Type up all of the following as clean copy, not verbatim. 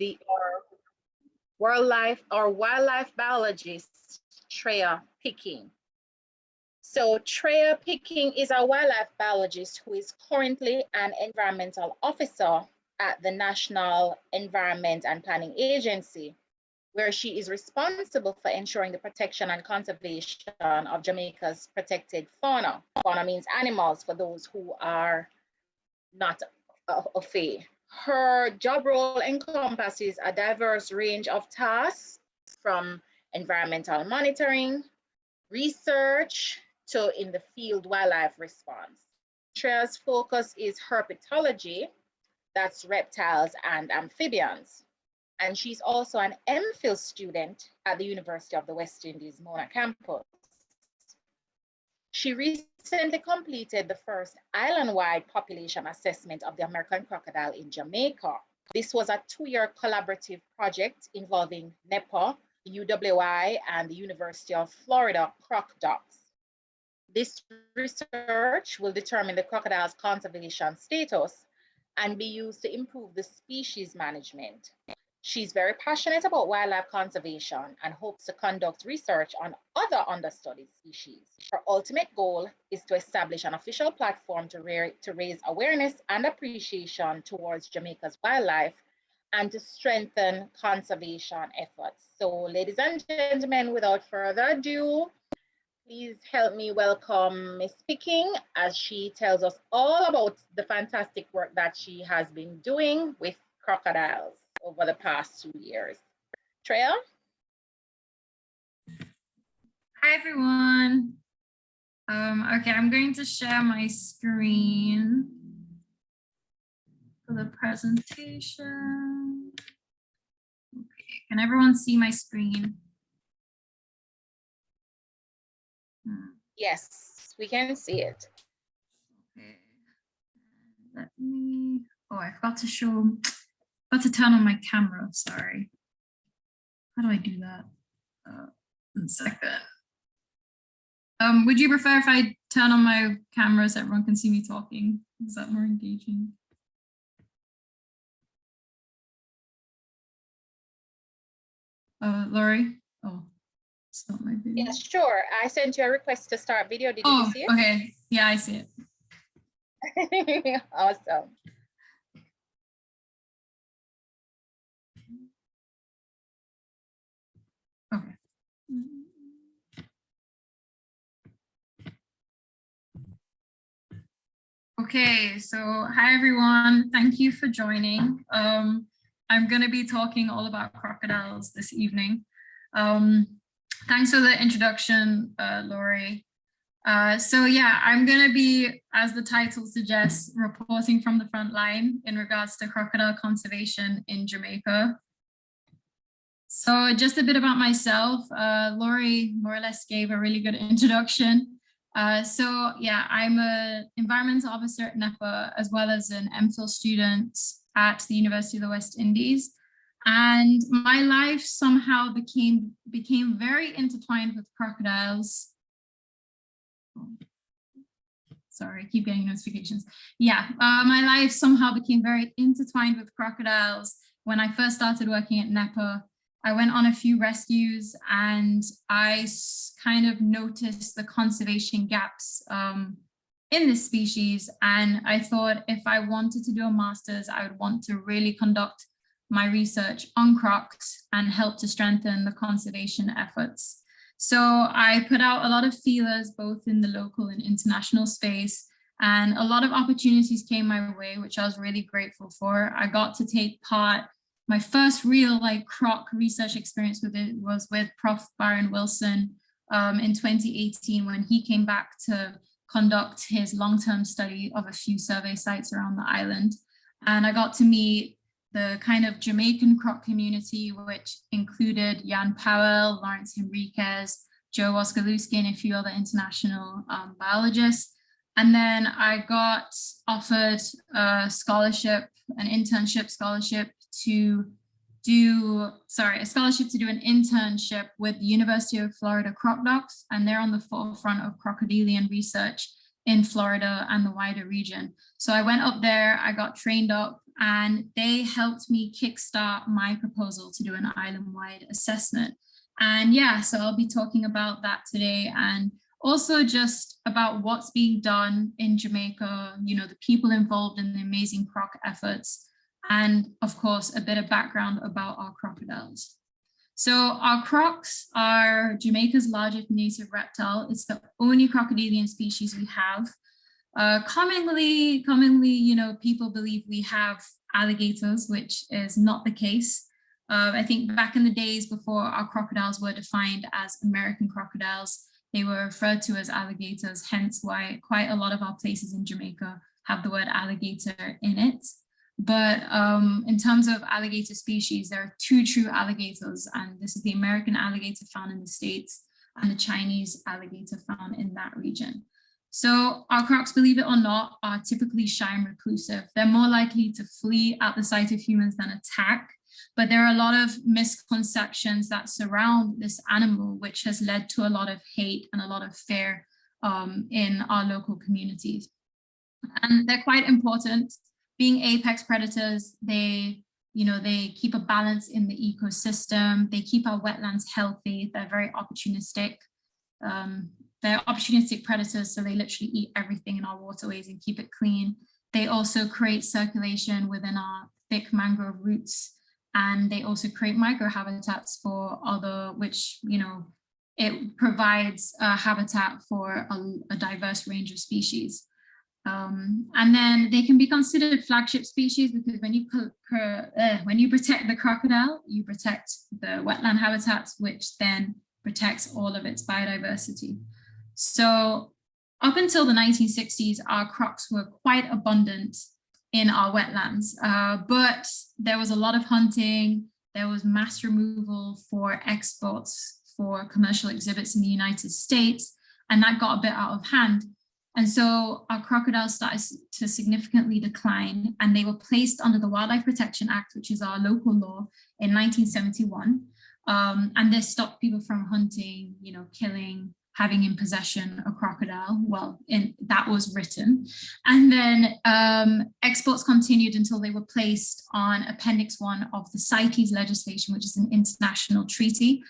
the wildlife biologist, Treya Picking. So Treya Picking is a wildlife biologist who is currently an environmental officer at the National Environment and Planning Agency, where she is responsible for ensuring the protection and conservation of Jamaica's protected fauna. Fauna means animals for those who are not of faith. Her job role encompasses a diverse range of tasks, from environmental monitoring, research, to in the field wildlife response. Treya's focus is herpetology, that's reptiles and amphibians. And she's also an MPhil student at the University of the West Indies, Mona campus. She recently completed the first island-wide population assessment of the American crocodile in Jamaica. This was a 2-year collaborative project involving NEPA, the UWI, and the University of Florida Crocodile. This research will determine the crocodile's conservation status and be used to improve the species management. She's very passionate about wildlife conservation and hopes to conduct research on other understudied species. Her ultimate goal is to establish an official platform to raise awareness and appreciation towards Jamaica's wildlife and to strengthen conservation efforts. So, ladies and gentlemen, without further ado, please help me welcome Ms. Picking as she tells us all about the fantastic work that she has been doing with crocodiles over the past 2 years. Treya? Hi, everyone. Okay, I'm going to share my screen for the presentation. Okay, can everyone see my screen? Yes, we can see it. Okay, let me, oh, I forgot to turn on my camera, sorry. How do I do that? 1 second. Would you prefer if I turn on my camera so everyone can see me talking? Is that more engaging? Laurie? Oh, it's not my video. Yes, sure. I sent you a request to start video. Did you see it? Okay. Yeah, I see it. Awesome. Okay. Okay, so hi everyone. Thank you for joining. I'm going to be talking all about crocodiles this evening. Thanks for the introduction, Laurie. So yeah, I'm going to be, as the title suggests, reporting from the front line in regards to crocodile conservation in Jamaica. So just a bit about myself. Laurie more or less gave a really good introduction. So yeah, I'm an environmental officer at NEPA, as well as an MPhil student at the University of the West Indies. And my life somehow became very intertwined with crocodiles. Sorry, I keep getting notifications. Yeah, my life somehow became very intertwined with crocodiles when I first started working at NEPA. I went on a few rescues and I kind of noticed the conservation gaps in this species. And I thought if I wanted to do a master's, I would want to really conduct my research on crocs and help to strengthen the conservation efforts. So I put out a lot of feelers, both in the local and international space, and a lot of opportunities came my way, which I was really grateful for. I got to take part. My first real croc research experience with it was with Prof. Byron Wilson in 2018 when he came back to conduct his long-term study of a few survey sites around the island. And I got to meet the kind of Jamaican croc community, which included Jan Powell, Lawrence Henriquez, Joe Oskalewski, and a few other international biologists. And then I got offered a scholarship, an internship scholarship to do an internship with the University of Florida Crocodile, and they're on the forefront of crocodilian research in Florida and the wider region. So I went up there, I got trained up and they helped me kickstart my proposal to do an island-wide assessment. And yeah, so I'll be talking about that today, and also just about what's being done in Jamaica, you know, the people involved in the amazing croc efforts, and of course, a bit of background about our crocodiles. So our crocs are Jamaica's largest native reptile. It's the only crocodilian species we have. Commonly, you know, people believe we have alligators, which is not the case. I think back in the days before our crocodiles were defined as American crocodiles, they were referred to as alligators, hence why quite a lot of our places in Jamaica have the word alligator in it. But in terms of alligator species, there are two true alligators, and this is the American alligator found in the States and the Chinese alligator found in that region. So our crocs, believe it or not, are typically shy and reclusive. They're more likely to flee at the sight of humans than attack, but there are a lot of misconceptions that surround this animal, which has led to a lot of hate and a lot of fear in our local communities. And they're quite important. Being apex predators, they keep a balance in the ecosystem. They keep our wetlands healthy. They're very opportunistic. They're opportunistic predators, so they literally eat everything in our waterways and keep it clean. They also create circulation within our thick mangrove roots, and they also create microhabitats for other, which, you know, it provides a habitat for a diverse range of species. And then they can be considered flagship species because when you protect the crocodile, you protect the wetland habitats, which then protects all of its biodiversity. So up until the 1960s, our crocs were quite abundant in our wetlands, but there was a lot of hunting. There was mass removal for exports for commercial exhibits in the United States, and that got a bit out of hand. And so our crocodiles started to significantly decline, and they were placed under the Wildlife Protection Act, which is our local law, in 1971. And this stopped people from hunting, you know, killing, having in possession a crocodile. Well, that was written. And then exports continued until they were placed on Appendix 1 of the CITES legislation, which is an international treaty.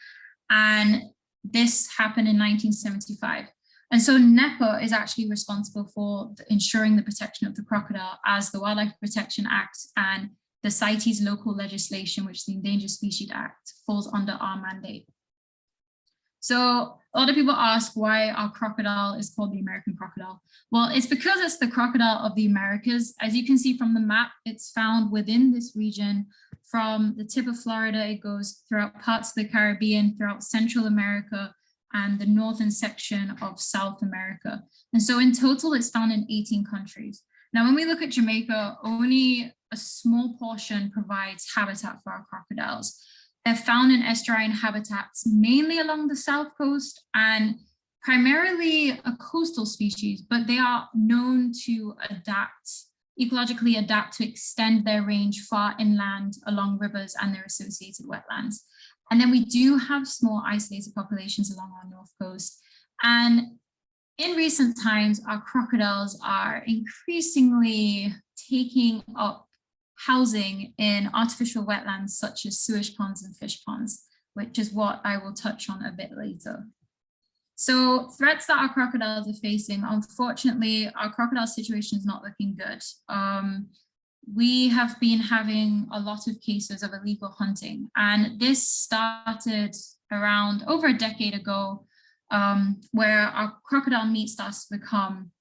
And this happened in 1975. And so NEPA is actually responsible for ensuring the protection of the crocodile, as the Wildlife Protection Act and the CITES local legislation, which is the Endangered Species Act, falls under our mandate. So a lot of people ask why our crocodile is called the American crocodile. Well, it's because it's the crocodile of the Americas. As you can see from the map, it's found within this region. From the tip of Florida, it goes throughout parts of the Caribbean, throughout Central America, and the northern section of South America. And so in total, it's found in 18 countries. Now, when we look at Jamaica, only a small portion provides habitat for our crocodiles. They're found in estuarine habitats, mainly along the south coast, and primarily a coastal species, but they are known to ecologically adapt to extend their range far inland along rivers and their associated wetlands. And then we do have small isolated populations along our north coast. And in recent times, our crocodiles are increasingly taking up housing in artificial wetlands such as sewage ponds and fish ponds, which is what I will touch on a bit later. So threats that our crocodiles are facing, unfortunately, our crocodile situation is not looking good. We have been having a lot of cases of illegal hunting, and this started around over a decade ago, where our crocodile meat starts to become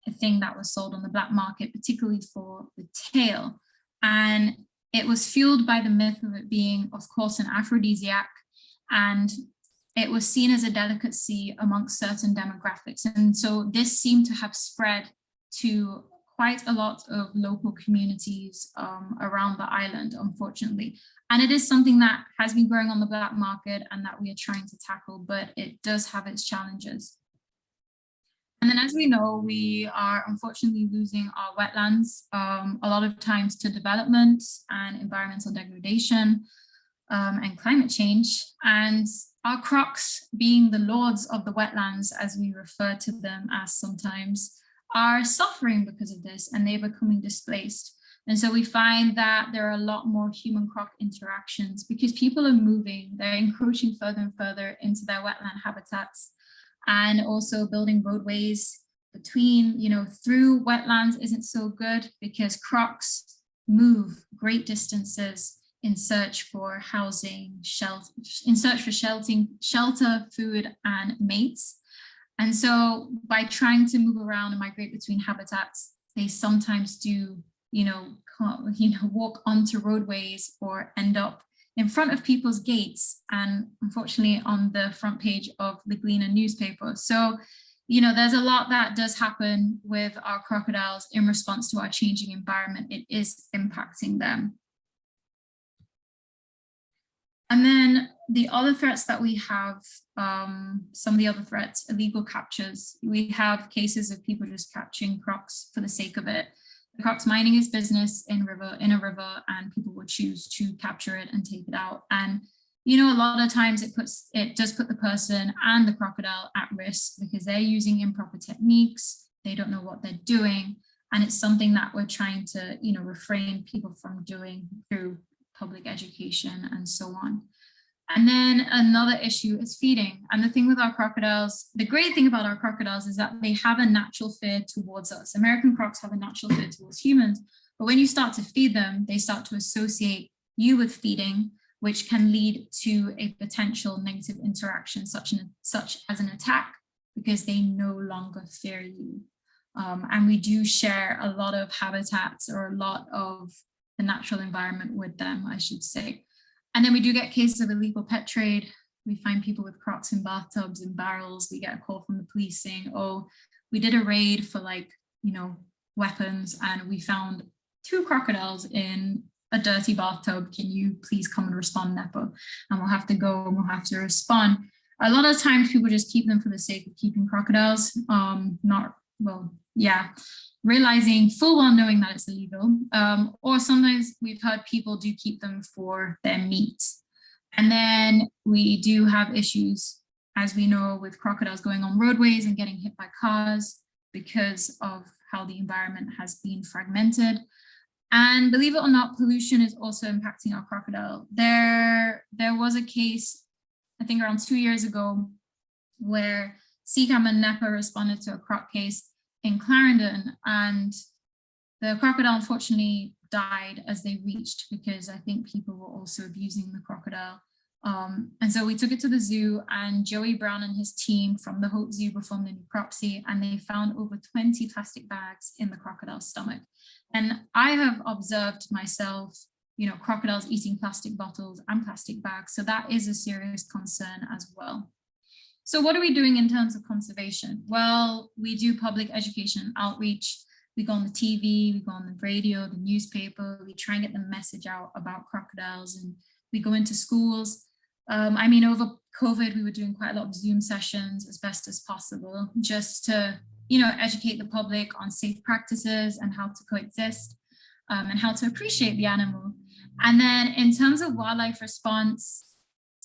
a thing that was sold on the black market, particularly for the tail. And it was fueled by the myth of it being, of course, an aphrodisiac, and it was seen as a delicacy amongst certain demographics. And so this seemed to have spread to quite a lot of local communities around the island, unfortunately. And it is something that has been growing on the black market and that we are trying to tackle, but it does have its challenges. And then, as we know, we are unfortunately losing our wetlands a lot of times to development and environmental degradation and climate change. And our crocs, being the lords of the wetlands, as we refer to them as sometimes, are suffering because of this, and they're becoming displaced. And so we find that there are a lot more human-croc interactions because people are moving, they're encroaching further and further into their wetland habitats, and also building roadways between, through wetlands isn't so good because crocs move great distances in search for housing, shelter, food, and mates. And so by trying to move around and migrate between habitats, they sometimes do, walk onto roadways or end up in front of people's gates, and unfortunately on the front page of the Gleaner newspaper. So, there's a lot that does happen with our crocodiles in response to our changing environment. It is impacting them. And then the other threats that we have, some of the other threats, illegal captures. We have cases of people just capturing crocs for the sake of it. The croc's mining is business in a river, and people will choose to capture it and take it out. And a lot of times it does put the person and the crocodile at risk because they're using improper techniques. They don't know what they're doing, and it's something that we're trying to refrain people from doing through public education and so on. And then another issue is feeding. And the thing with our crocodiles, the great thing about our crocodiles is that they have a natural fear towards us. American crocs have a natural fear towards humans, but when you start to feed them, they start to associate you with feeding, which can lead to a potential negative interaction, such as an attack, because they no longer fear you. And we do share a lot of habitats or a lot of the natural environment with them, I should say. And then we do get cases of illegal pet trade. We find people with crocs in bathtubs and barrels. We get a call from the police saying, oh, we did a raid for weapons, and we found 2 crocodiles in a dirty bathtub. Can you please come and respond, NEPA? And we'll have to go and we'll have to respond. A lot of times people just keep them for the sake of keeping crocodiles, realizing full well knowing that it's illegal, or sometimes we've heard people do keep them for their meat. And then we do have issues, as we know, with crocodiles going on roadways and getting hit by cars because of how the environment has been fragmented. And believe it or not, pollution is also impacting our crocodile. There was a case, I think around 2 years ago, where CCAM and NEPA responded to a croc case in Clarendon, and the crocodile unfortunately died as they reached because I think people were also abusing the crocodile. And so we took it to the zoo, and Joey Brown and his team from the Hope Zoo performed a necropsy, and they found over 20 plastic bags in the crocodile's stomach. And I have observed myself, crocodiles eating plastic bottles and plastic bags. So that is a serious concern as well. So what are we doing in terms of conservation? Well, we do public education outreach. We go on the TV, we go on the radio, the newspaper. We try and get the message out about crocodiles, and we go into schools. Over COVID, we were doing quite a lot of Zoom sessions as best as possible, just to, educate the public on safe practices and how to coexist, and how to appreciate the animal. And then in terms of wildlife response,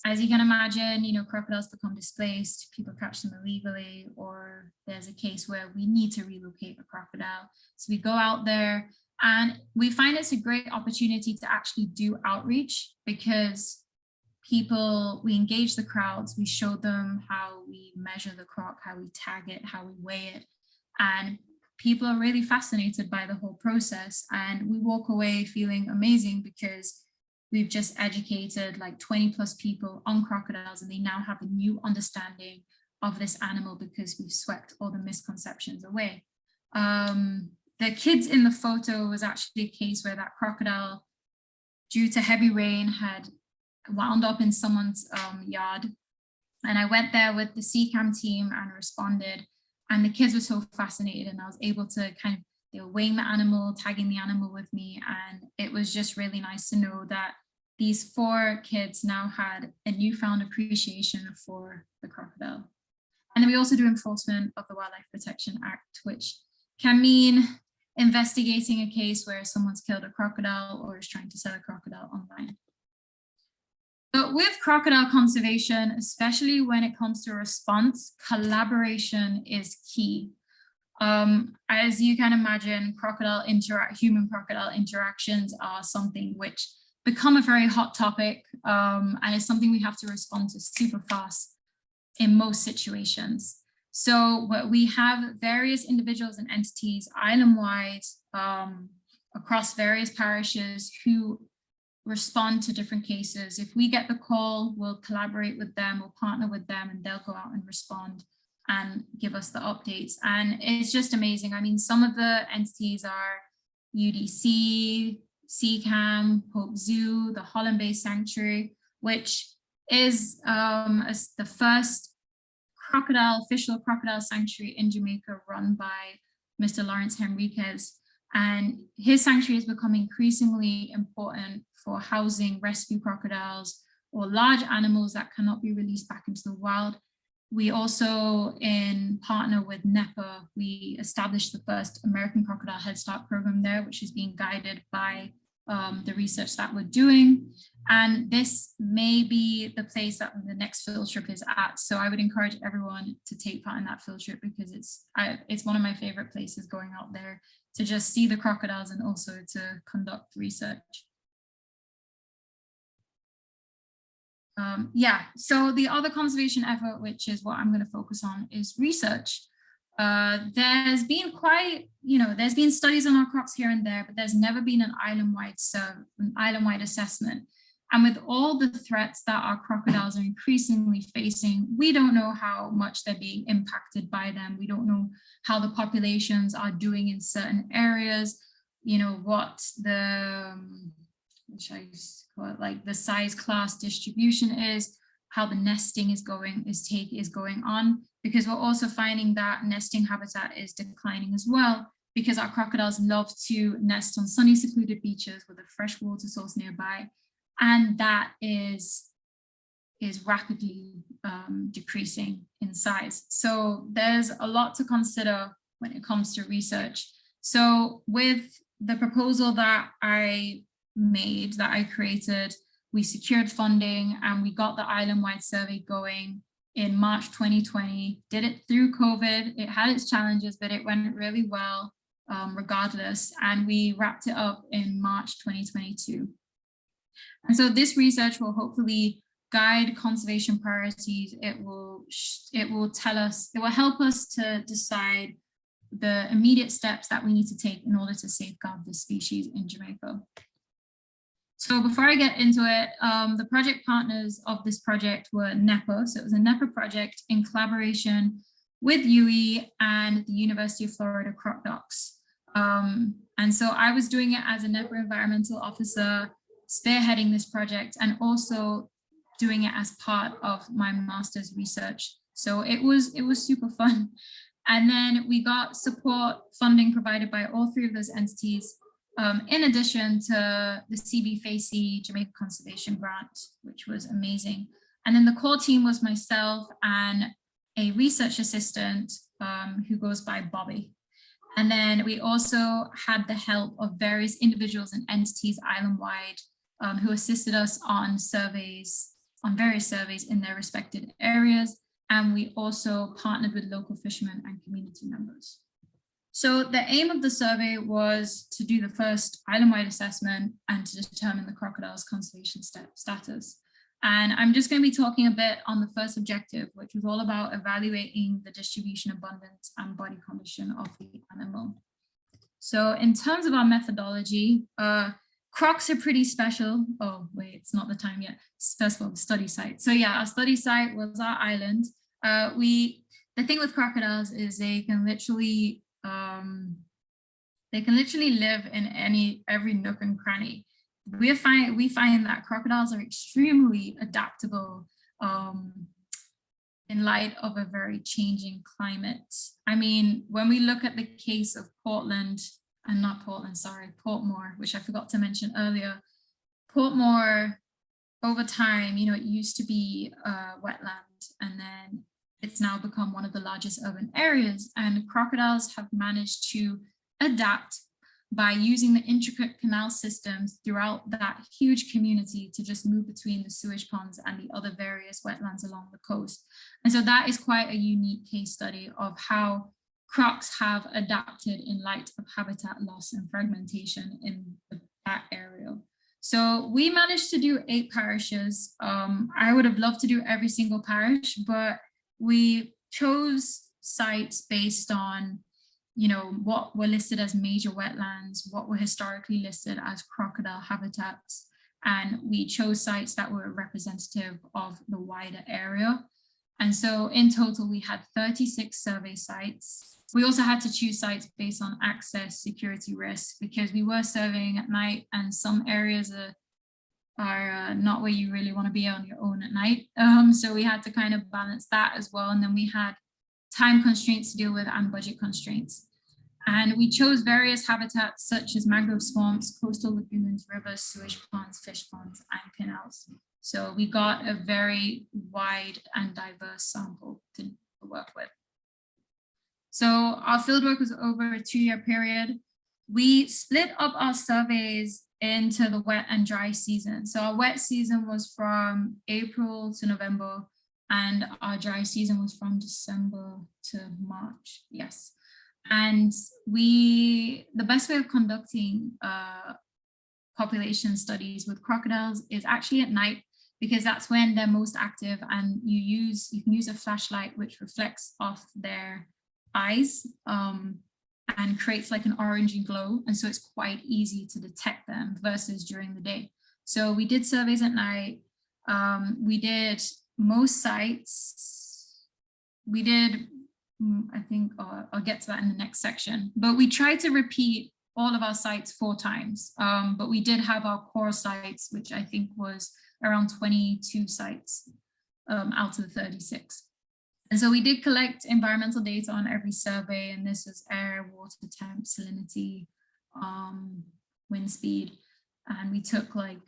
as you can imagine, crocodiles become displaced, people catch them illegally, or there's a case where we need to relocate a crocodile. So we go out there, and we find it's a great opportunity to actually do outreach because we engage the crowds, we show them how we measure the croc, how we tag it, how we weigh it. And people are really fascinated by the whole process. And we walk away feeling amazing because we've just educated 20 plus people on crocodiles, and they now have a new understanding of this animal because we've swept all the misconceptions away. The kids in the photo was actually a case where that crocodile, due to heavy rain, had wound up in someone's yard. And I went there with the CCAM team and responded. And the kids were so fascinated, and I was able to they were weighing the animal, tagging the animal with me. And it was just really nice to know that these 4 kids now had a newfound appreciation for the crocodile. And then we also do enforcement of the Wildlife Protection Act, which can mean investigating a case where someone's killed a crocodile or is trying to sell a crocodile online. But with crocodile conservation, especially when it comes to response, collaboration is key. As you can imagine, human crocodile interactions are something which become a very hot topic, and it's something we have to respond to super fast in most situations. So we have various individuals and entities island-wide across various parishes who respond to different cases. If we get the call, we'll collaborate with them, we'll partner with them, and they'll go out and respond and give us the updates. And it's just amazing. I mean, some of the entities are UDC, CCAM, Hope Zoo, the Holland-based sanctuary, which is the first official crocodile sanctuary in Jamaica run by Mr. Lawrence Henriquez. And his sanctuary has become increasingly important for housing rescue crocodiles or large animals that cannot be released back into the wild. We also, in partner with NEPA, we established the first American Crocodile Head Start program there, which is being guided by the research that we're doing. And this may be the place that the next field trip is at. So I would encourage everyone to take part in that field trip, because it's one of my favorite places, going out there to just see the crocodiles and also to conduct research. So the other conservation effort, which is what I'm going to focus on, is research. There's been there's been studies on our crocs here and there, but there's never been an island-wide assessment. And with all the threats that our crocodiles are increasingly facing, we don't know how much they're being impacted by them. We don't know how the populations are doing in certain areas, what the, like the size class distribution is, how the nesting is going on, because we're also finding that nesting habitat is declining as well, because our crocodiles love to nest on sunny, secluded beaches with a fresh water source nearby. And that is rapidly decreasing in size. So there's a lot to consider when it comes to research. So with the proposal that I created, we secured funding and we got the island-wide survey going in March 2020, did it through COVID. It had its challenges, but it went really well regardless. And we wrapped it up in March 2022. And so this research will hopefully guide conservation priorities. It will help us to decide the immediate steps that we need to take in order to safeguard this species in Jamaica. So before I get into it, the project partners of this project were NEPA. So it was a NEPA project in collaboration with UE and the University of Florida Croc Docs. And so I was doing it as a NEPA environmental officer, spearheading this project, and also doing it as part of my master's research. So it was super fun. And then we got support funding provided by all three of those entities, in addition to the CB-FACE Jamaica Conservation Grant, which was amazing. And then the core team was myself and a research assistant who goes by Bobby. And then we also had the help of various individuals and entities island-wide who assisted us on various surveys in their respected areas. And we also partnered with local fishermen and community members. So the aim of the survey was to do the first island-wide assessment and to determine the crocodile's conservation status. And I'm just going to be talking a bit on the first objective, which was all about evaluating the distribution, abundance, and body condition of the animal. So in terms of our methodology, crocs are pretty special. Oh, wait, it's not the time yet. First of all, the study site. So yeah, our study site was our island. The thing with crocodiles is they can literally live in every nook and cranny. We find that crocodiles are extremely adaptable in light of a very changing climate. I mean, when we look at the case of Portmore, which I forgot to mention earlier, Portmore, over time, it used to be a wetland, and then it's now become one of the largest urban areas, and crocodiles have managed to adapt by using the intricate canal systems throughout that huge community to just move between the sewage ponds and the other various wetlands along the coast. And so that is quite a unique case study of how crocs have adapted in light of habitat loss and fragmentation in that area. So we managed to do 8 parishes. I would have loved to do every single parish, but we chose sites based on, you know, what were listed as major wetlands, what were historically listed as crocodile habitats, and we chose sites that were representative of the wider area. And so in total, we had 36 survey sites. We also had to choose sites based on access, security risk, because we were surveying at night and some areas are not where you really want to be on your own at night. So we had to kind of balance that as well. And then we had time constraints to deal with and budget constraints. And we chose various habitats such as mangrove swamps, coastal lagoons, rivers, sewage ponds, fish ponds, and canals. So we got a very wide and diverse sample to work with. So our fieldwork was over a 2-year period. We split up our surveys into the wet and dry season. So our wet season was from April to November, and our dry season was from December to March, yes. And the best way of conducting population studies with crocodiles is actually at night, because that's when they're most active, and you can use a flashlight which reflects off their eyes and creates like an orangey glow. And so it's quite easy to detect them versus during the day. So we did surveys at night. We did most sites. We did, I think, I'll get to that in the next section, but we tried to repeat all of our sites 4 times. But we did have our core sites, which I think was around 22 sites out of the 36. And so we did collect environmental data on every survey, and this was air, water temp, salinity, wind speed. And we took like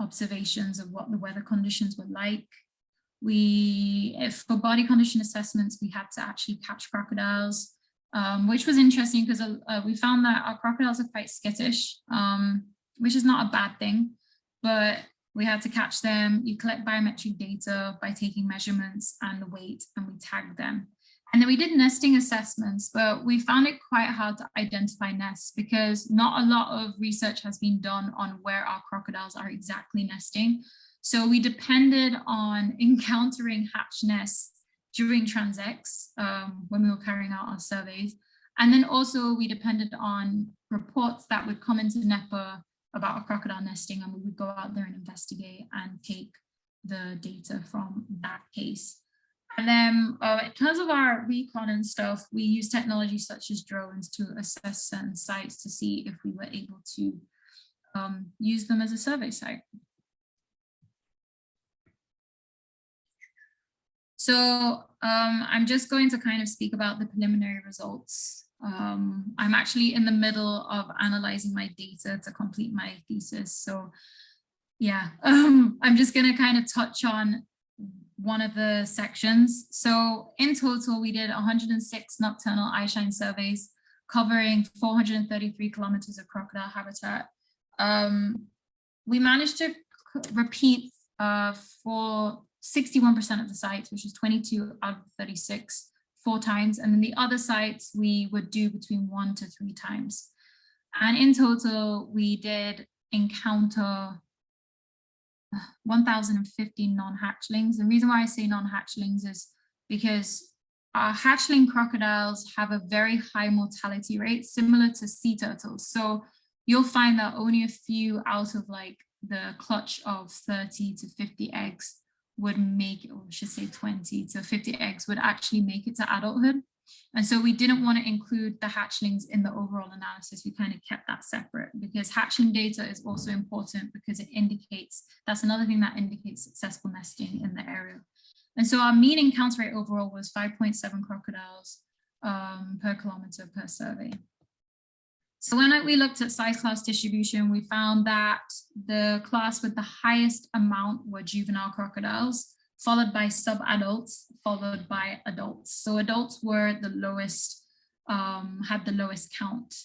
observations of what the weather conditions were like. For body condition assessments, we had to actually catch crocodiles, which was interesting because we found that our crocodiles are quite skittish, which is not a bad thing, but we had to catch them. You collect biometric data by taking measurements and the weight, and we tag them. And then we did nesting assessments, but we found it quite hard to identify nests because not a lot of research has been done on where our crocodiles are exactly nesting. So we depended on encountering hatch nests during transects when we were carrying out our surveys. And then also we depended on reports that would come into NEPA about a crocodile nesting, and we would go out there and investigate and take the data from that case. And then in terms of our recon and stuff, we use technology such as drones to assess certain sites to see if we were able to use them as a survey site. So I'm just going to kind of speak about the preliminary results. I'm actually in the middle of analyzing my data to complete my thesis. So yeah, I'm just going to kind of touch on one of the sections. So in total, we did 106 nocturnal eyeshine surveys covering 433 kilometers of crocodile habitat. We managed to repeat for 61% of the sites, which is 22 out of 36, 4 times. And then the other sites we would do between 1 to 3 times. And in total, we did encounter 1,050 non-hatchlings. The reason why I say non-hatchlings is because our hatchling crocodiles have a very high mortality rate, similar to sea turtles. So you'll find that only a few out of like the clutch of 30 to 50 eggs would make it, or I should say 20 to 50 eggs would actually make it to adulthood. And so we didn't want to include the hatchlings in the overall analysis. We kind of kept that separate because hatchling data is also important because it indicates, that's another thing that indicates successful nesting in the area. And so our mean encounter rate overall was 5.7 crocodiles per kilometer per survey. So when we looked at size class distribution, we found that the class with the highest amount were juvenile crocodiles, followed by sub-adults, followed by adults. So adults were the lowest, had the lowest count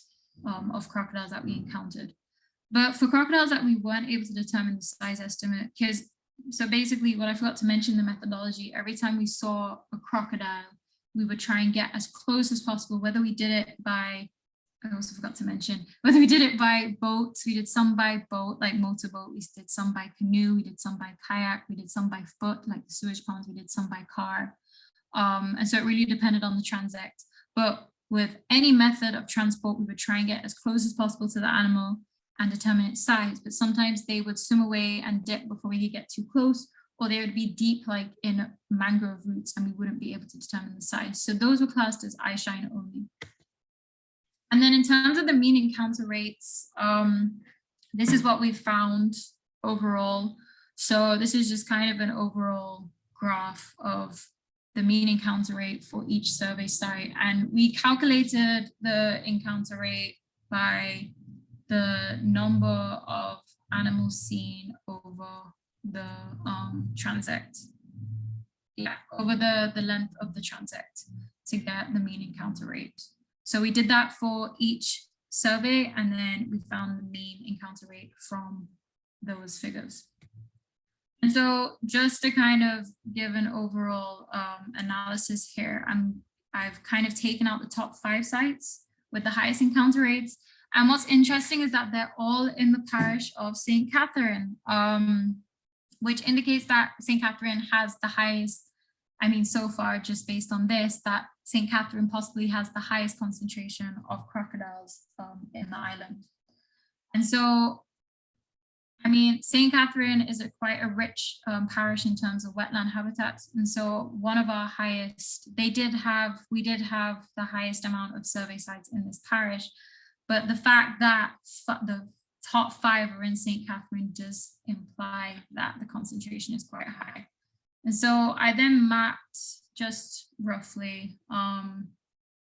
of crocodiles that we encountered. But for crocodiles that we weren't able to determine the size estimate, because so basically what I forgot to mention in the methodology, every time we saw a crocodile, we would try and get as close as possible, whether we did it by, I also forgot to mention, whether we did it by boats, we did some by boat, like motorboat, we did some by canoe, we did some by kayak, we did some by foot, like the sewage ponds, we did some by car. And so it really depended on the transect. But with any method of transport, we would try and get as close as possible to the animal and determine its size. But sometimes they would swim away and dip before we could get too close, or they would be deep, like in mangrove roots, and we wouldn't be able to determine the size. So those were classed as eye shine only. And then in terms of the mean encounter rates, this is what we found overall. So this is just kind of an overall graph of the mean encounter rate for each survey site. And we calculated the encounter rate by the number of animals seen over the transect. Yeah, over the length of the transect to get the mean encounter rate. So we did that for each survey, and then we found the mean encounter rate from those figures. And so just to kind of give an overall analysis here, I've kind of taken out the top 5 sites with the highest encounter rates. And what's interesting is that they're all in the parish of St. Catherine, which indicates that St. Catherine has the highest, I mean, so far, just based on this, that St. Catherine possibly has the highest concentration of crocodiles in the island. And so, I mean, St. Catherine is quite a rich parish in terms of wetland habitats. And so one of our highest, we did have the highest amount of survey sites in this parish, but the fact that the top 5 are in St. Catherine does imply that the concentration is quite high. And so I then mapped just roughly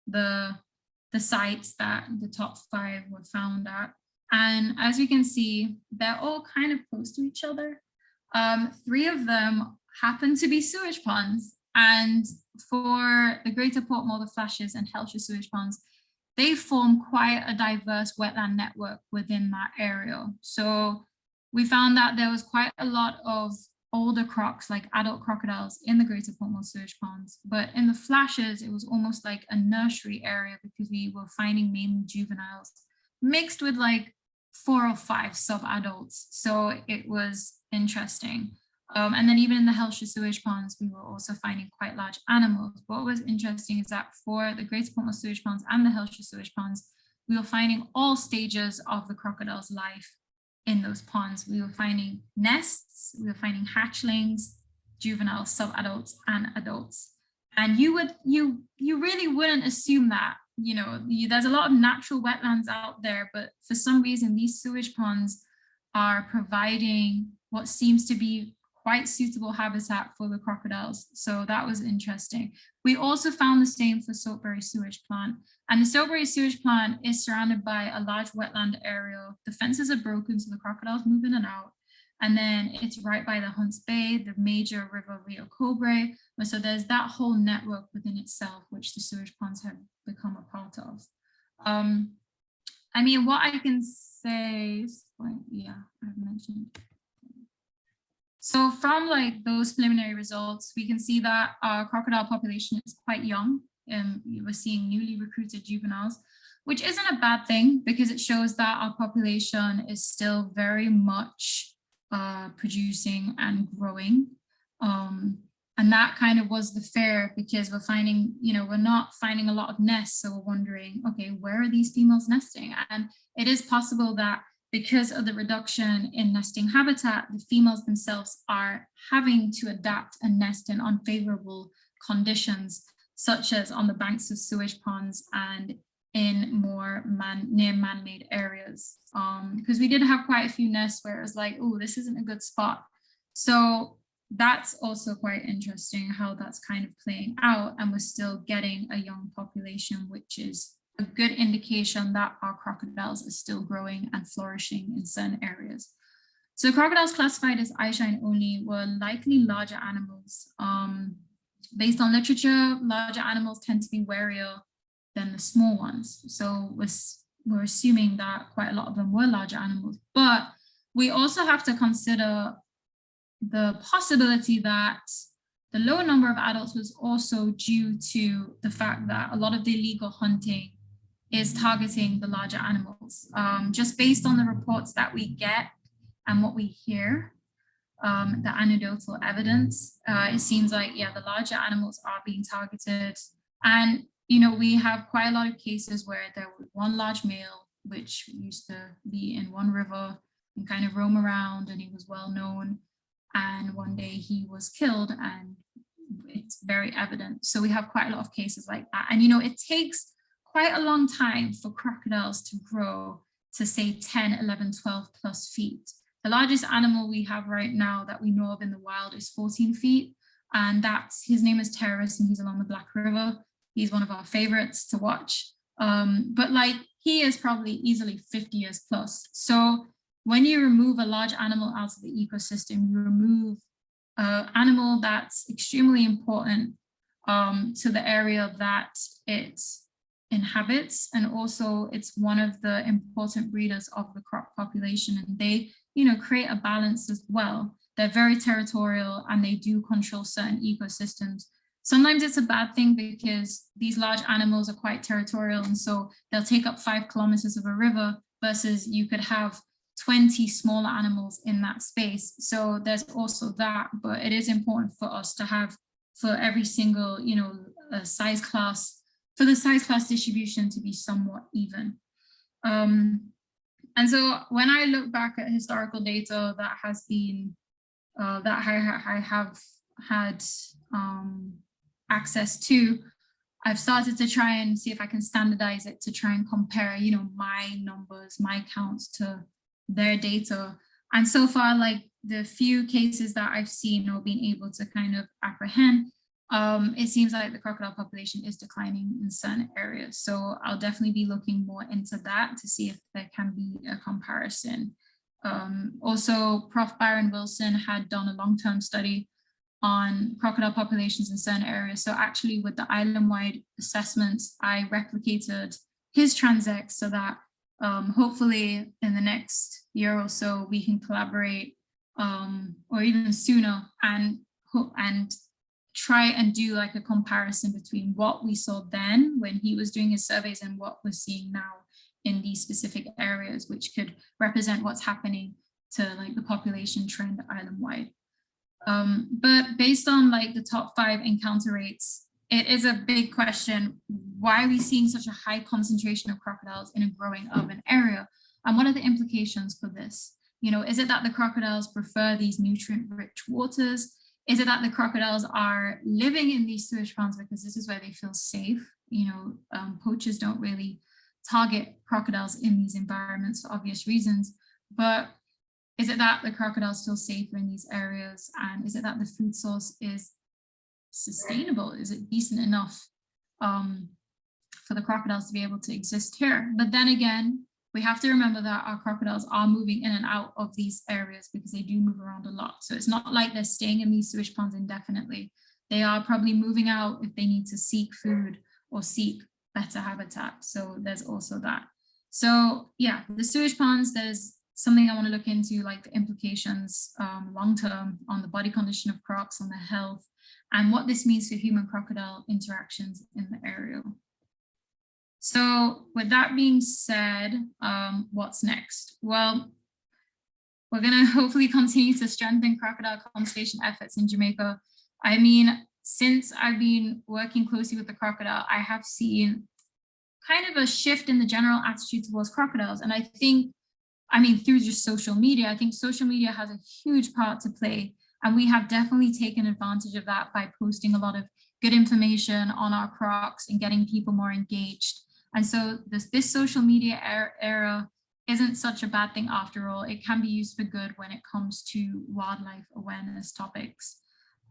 the sites that the top 5 were found at. And as you can see, they're all kind of close to each other. 3 of them happen to be sewage ponds. And for the Greater Port Moller Flashes and Hellshire sewage ponds, they form quite a diverse wetland network within that area. So we found that there was quite a lot of older crocs, like adult crocodiles, in the Greater Port Moller sewage ponds. But in the Flashes, it was almost like a nursery area because we were finding mainly juveniles mixed with like 4 or 5 sub-adults. So it was interesting. And then even in the Hellshire sewage ponds, we were also finding quite large animals. What was interesting is that for the Greater Port Moller sewage ponds and the Hellshire sewage ponds, we were finding all stages of the crocodile's life in those ponds. We were finding nests, we were finding hatchlings, juveniles, sub-adults, and adults. And you really wouldn't assume that. You know, there's a lot of natural wetlands out there, but for some reason, these sewage ponds are providing what seems to be quite suitable habitat for the crocodiles. So that was interesting. We also found the same for Saltbury sewage plant. And the Saltbury sewage plant is surrounded by a large wetland area. The fences are broken, so the crocodiles move in and out. And then it's right by the Hunts Bay, the major river Rio Cobre. So there's that whole network within itself, which the sewage ponds have become a part of. I mean, what I can say, yeah, I've mentioned. So from like those preliminary results, we can see that our crocodile population is quite young. We're seeing newly recruited juveniles, which isn't a bad thing because it shows that our population is still very much producing and growing. And that kind of was the fear because we're finding, you know, we're not finding a lot of nests. So we're wondering, okay, where are these females nesting? And it is possible that because of the reduction in nesting habitat, the females themselves are having to adapt and nest in unfavorable conditions, such as on the banks of sewage ponds and in more near man-made areas. Because we did have quite a few nests where it was like, oh, this isn't a good spot. So that's also quite interesting how that's kind of playing out, and we're still getting a young population, which is a good indication that our crocodiles are still growing and flourishing in certain areas. So crocodiles classified as eyeshine only were likely larger animals. Based on literature, larger animals tend to be warier than the small ones. So we're assuming that quite a lot of them were larger animals, but we also have to consider the possibility that The low number of adults was also due to the fact that a lot of the illegal hunting is targeting the larger animals. Just based on the reports that we get and what we hear, the anecdotal evidence, it seems like, yeah, the larger animals are being targeted. And, you know, we have quite a lot of cases where there was one large male, which used to be in one river and kind of roam around, and he was well known. And one day he was killed, and it's very evident. So we have quite a lot of cases like that. And, you know, it takes quite a long time for crocodiles to grow to say 10, 11, 12 plus feet. The largest animal we have right now that we know of in the wild is 14 feet. And his name is Terrace, and he's along the Black River. He's one of our favorites to watch. But like, he is probably easily 50 years plus. So when you remove a large animal out of the ecosystem, you remove an animal that's extremely important to the area that it inhabits, and also it's one of the important breeders of the croc population, and they, you know, create a balance as well. They're very territorial and they do control certain ecosystems. Sometimes it's a bad thing because these large animals are quite territorial, and so they'll take up 5 kilometers of a river versus you could have 20 smaller animals in that space. So there's also that, but it is important for us to have, for every single, you know, size class, for the size class distribution to be somewhat even. And so when I look back at historical data that has been, that I have had access to, I've started to try and see if I can standardize it to try and compare, you know, my numbers, my counts to their data. And so far, like the few cases that I've seen or been able to kind of apprehend, it seems like the crocodile population is declining in certain areas. So I'll definitely be looking more into that to see if there can be a comparison. Also, Prof. Byron Wilson had done a long-term study on crocodile populations in certain areas. So actually with the island-wide assessments, I replicated his transects so that hopefully in the next year or so, we can collaborate or even sooner and try and do like a comparison between what we saw then when he was doing his surveys and what we're seeing now in these specific areas, which could represent what's happening to like the population trend island-wide. But based on like the top 5 encounter rates, it is a big question. Why are we seeing such a high concentration of crocodiles in a growing urban area? And what are the implications for this? You know, is it that the crocodiles prefer these nutrient-rich waters? Is it that the crocodiles are living in these sewage ponds because this is where they feel safe? You know, poachers don't really target crocodiles in these environments for obvious reasons, but is it that the crocodiles feel safer in these areas? And is it that the food source is sustainable? Is it decent enough for the crocodiles to be able to exist here? But then again, we have to remember that our crocodiles are moving in and out of these areas because they do move around a lot. So it's not like they're staying in these sewage ponds indefinitely. They are probably moving out if they need to seek food or seek better habitat. So there's also that. So yeah, the sewage ponds, there's something I want to look into, like the implications long-term on the body condition of crocs, on their health, and what this means for human-crocodile interactions in the area. So with that being said, what's next? Well, we're going to hopefully continue to strengthen crocodile conservation efforts in Jamaica. I mean, since I've been working closely with the crocodile, I have seen kind of a shift in the general attitude towards crocodiles. And I think, I mean, through just social media, I think social media has a huge part to play. And we have definitely taken advantage of that by posting a lot of good information on our crocs and getting people more engaged. And so this social media era isn't such a bad thing after all. It can be used for good when it comes to wildlife awareness topics.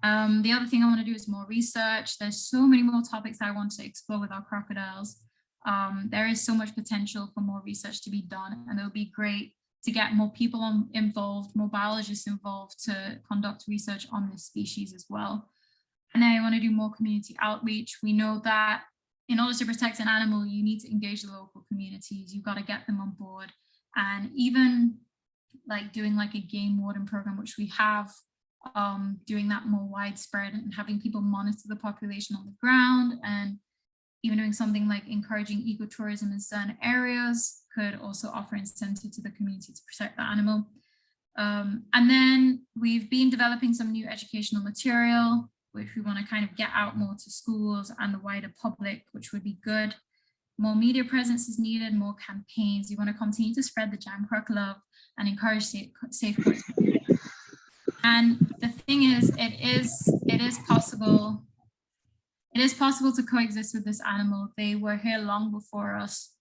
The other thing I want to do is more research. There's so many more topics I want to explore with our crocodiles. There is so much potential for more research to be done, and it would be great to get more people involved, more biologists involved to conduct research on this species as well. And then I want to do more community outreach. We know that in order to protect an animal, you need to engage the local communities. You've got to get them on board. And even like doing like a game warden program, which we have doing that more widespread and having people monitor the population on the ground, and even doing something like encouraging ecotourism in certain areas could also offer incentive to the community to protect the animal. And then we've been developing some new educational material, which we want to kind of get out more to schools and the wider public, which would be good. More media presence is needed, more campaigns. You want to continue to spread the Jam Croc love and encourage safe coexistence. And the thing is, it is possible to coexist with this animal. They were here long before us.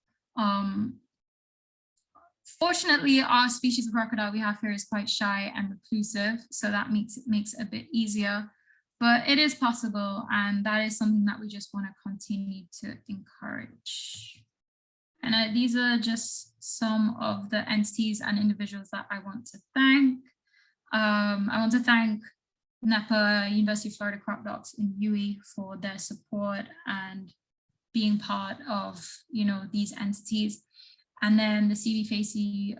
Fortunately, our species of crocodile we have here is quite shy and reclusive, so that makes it a bit easier. But it is possible, and that is something that we just want to continue to encourage. And these are just some of the entities and individuals that I want to thank. I want to thank NEPA, University of Florida Croc Docs in UE for their support and being part of, these entities. And then the CDFACE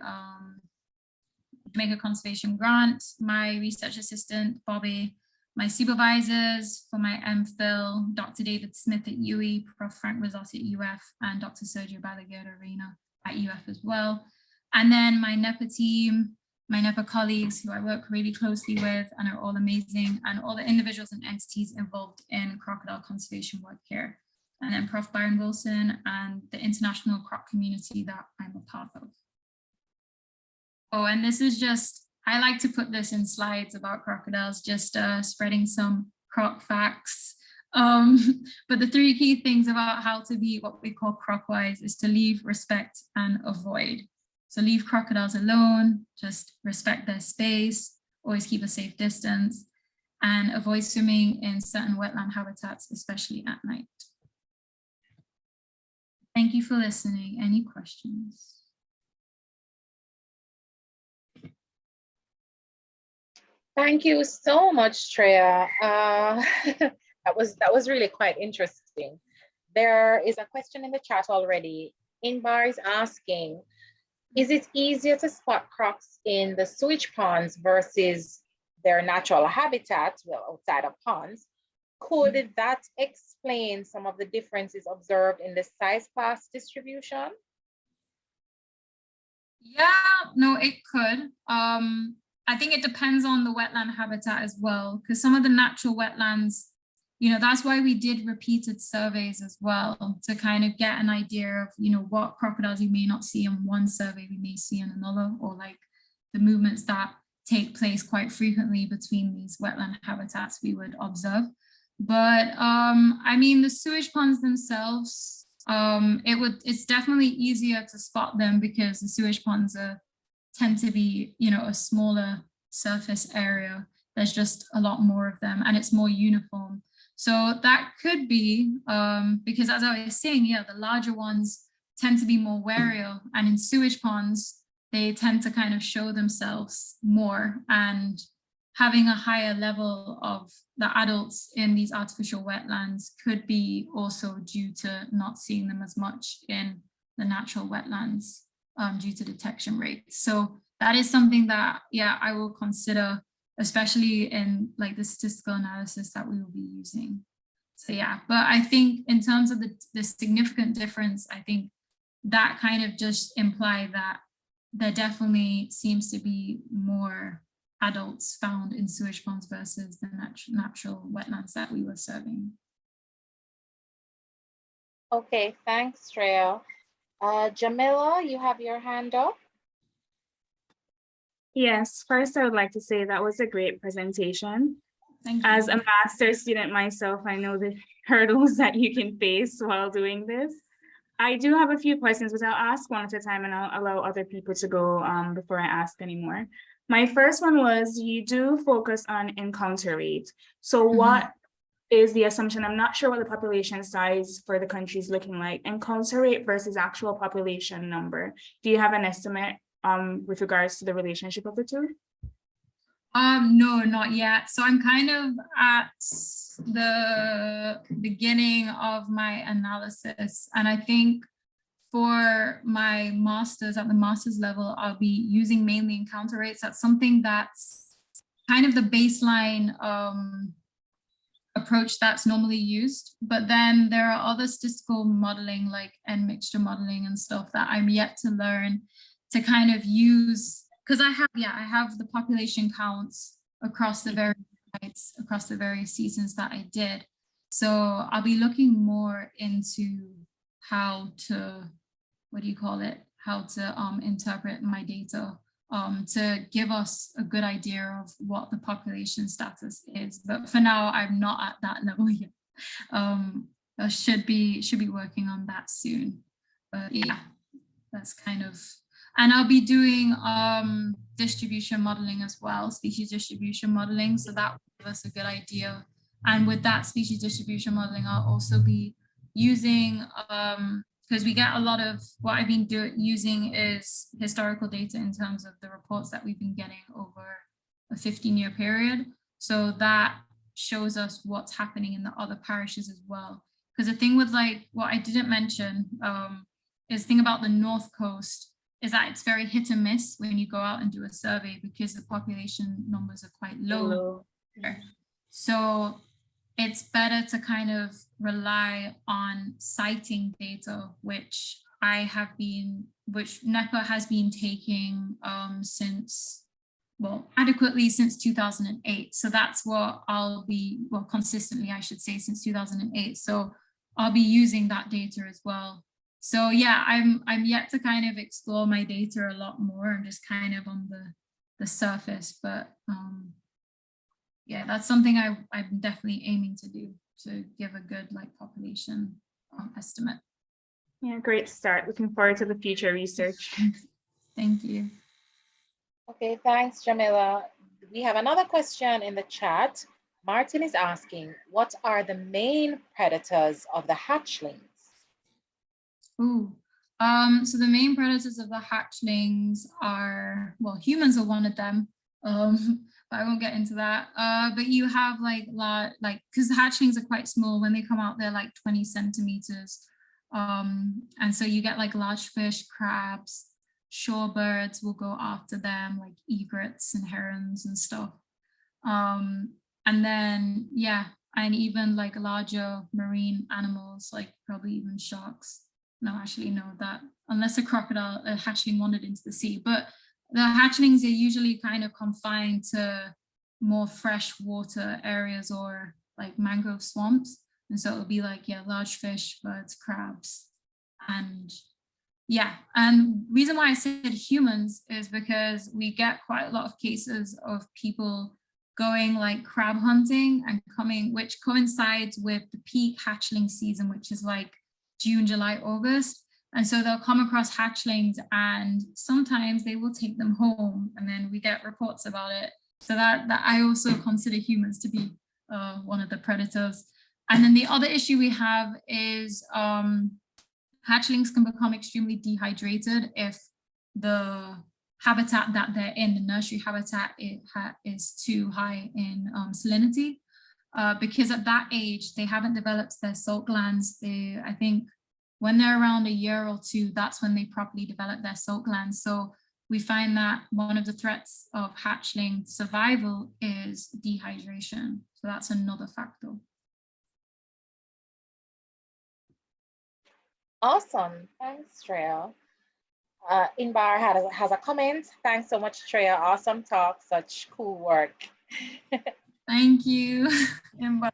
Jamaica Conservation Grant, my research assistant, Bobby, my supervisors for my MPhil, Dr. David Smith at UE, Prof. Frank Rizzotti at UF, and Dr. Sergio Balaguer-Arena at UF as well. And then my NEPA team, my NEPA colleagues who I work really closely with and are all amazing, and all the individuals and entities involved in crocodile conservation work here. And then Prof. Byron Wilson and the international croc community that I'm a part of. Oh, and this is just, I like to put this in slides about crocodiles, just spreading some croc facts. But the 3 key things about how to be what we call croc-wise is to leave, respect, and avoid. So leave crocodiles alone, just respect their space, always keep a safe distance, and avoid swimming in certain wetland habitats, especially at night. Thank you for listening. Any questions? Thank you so much, Treya. That was really quite interesting. There is a question in the chat already. Inbar is asking, is it easier to spot crocs in the sewage ponds versus their natural habitat, well, outside of ponds? Could that explain some of the differences observed in the size class distribution? Yeah, no, it could. I think it depends on the wetland habitat as well, because some of the natural wetlands, that's why we did repeated surveys as well, to kind of get an idea of, what crocodiles you may not see in one survey, we may see in another, or like the movements that take place quite frequently between these wetland habitats we would observe. But I mean, the sewage ponds themselves, it's definitely easier to spot them because the sewage ponds tend to be, a smaller surface area. There's just a lot more of them and it's more uniform. So that could be because, as I was saying, the larger ones tend to be more warier, and in sewage ponds, they tend to kind of show themselves more, and having a higher level of the adults in these artificial wetlands could be also due to not seeing them as much in the natural wetlands due to detection rates. So that is something that, I will consider, especially in like the statistical analysis that we will be using. So but I think in terms of the significant difference, I think that kind of just imply that there definitely seems to be more adults found in sewage ponds versus the natural wetlands that we were serving. Okay, thanks, Treya. Jamila, you have your hand up. Yes, first I would like to say that was a great presentation. Thank you. As a master's student myself, I know the hurdles that you can face while doing this. I do have a few questions, but I'll ask one at a time and I'll allow other people to go before I ask anymore. My first one was, you do focus on encounter rate. So what is the assumption? I'm not sure what the population size for the country is looking like. Encounter rate versus actual population number. Do you have an estimate with regards to the relationship of the two? No, not yet. So I'm kind of at the beginning of my analysis. And I think for my master's, at the master's level, I'll be using mainly encounter rates. That's something that's kind of the baseline approach that's normally used. But then there are other statistical modeling like N mixture modeling and stuff that I'm yet to learn to kind of use, because I have the population counts across the various sites, across the various seasons that I did. So I'll be looking more into how to, how to interpret my data to give us a good idea of what the population status is. But for now, I'm not at that level yet. I should be working on that soon. But yeah, that's kind of, and I'll be doing distribution modeling as well, species distribution modeling. So that will give us a good idea. And with that species distribution modeling, I'll also be using, because we get a lot of, what I've been using is historical data in terms of the reports that we've been getting over a 15-year period. So that shows us what's happening in the other parishes as well. Because the thing with like, what I didn't mention is the thing about the North Coast is that it's very hit and miss when you go out and do a survey because the population numbers are quite low. So it's better to kind of rely on citing data, which NEPA has been taking adequately since 2008. So that's what I'll be, consistently, I should say, since 2008. So I'll be using that data as well. So yeah, I'm yet to kind of explore my data a lot more. I'm just kind of on the surface, but yeah, that's something I'm definitely aiming to do, to give a good like population estimate. Yeah, great start. Looking forward to the future research. Thank you. Okay, thanks, Jamila. We have another question in the chat. Martin is asking, what are the main predators of the hatchlings? Ooh, so the main predators of the hatchlings are, well, humans are one of them. But I won't get into that. But you have because the hatchlings are quite small. When they come out, they're like 20 centimeters. And so you get like large fish, crabs, shorebirds will go after them, like egrets and herons and stuff. And then, yeah, and even like larger marine animals, like probably even sharks. No, actually, no, that unless a hatchling wandered into the sea. But the hatchlings are usually kind of confined to more fresh-water areas or like mangrove swamps. And so it'll be like, yeah, large fish, birds, crabs. And yeah, and reason why I said humans is because we get quite a lot of cases of people going like crab hunting and coming, which coincides with the peak hatchling season, which is like June, July, August. And so they'll come across hatchlings and sometimes they will take them home and then we get reports about it. So that I also consider humans to be one of the predators. And then the other issue we have is hatchlings can become extremely dehydrated if the habitat that they're in, the nursery habitat, is too high in salinity. Because at that age, they haven't developed their salt glands. I think when they're around a year or two, that's when they properly develop their salt glands. So we find that one of the threats of hatchling survival is dehydration. So that's another factor. Awesome, thanks, Treya. Inbar has a comment. Thanks so much, Treya. Awesome talk, such cool work. Thank you, Inbar.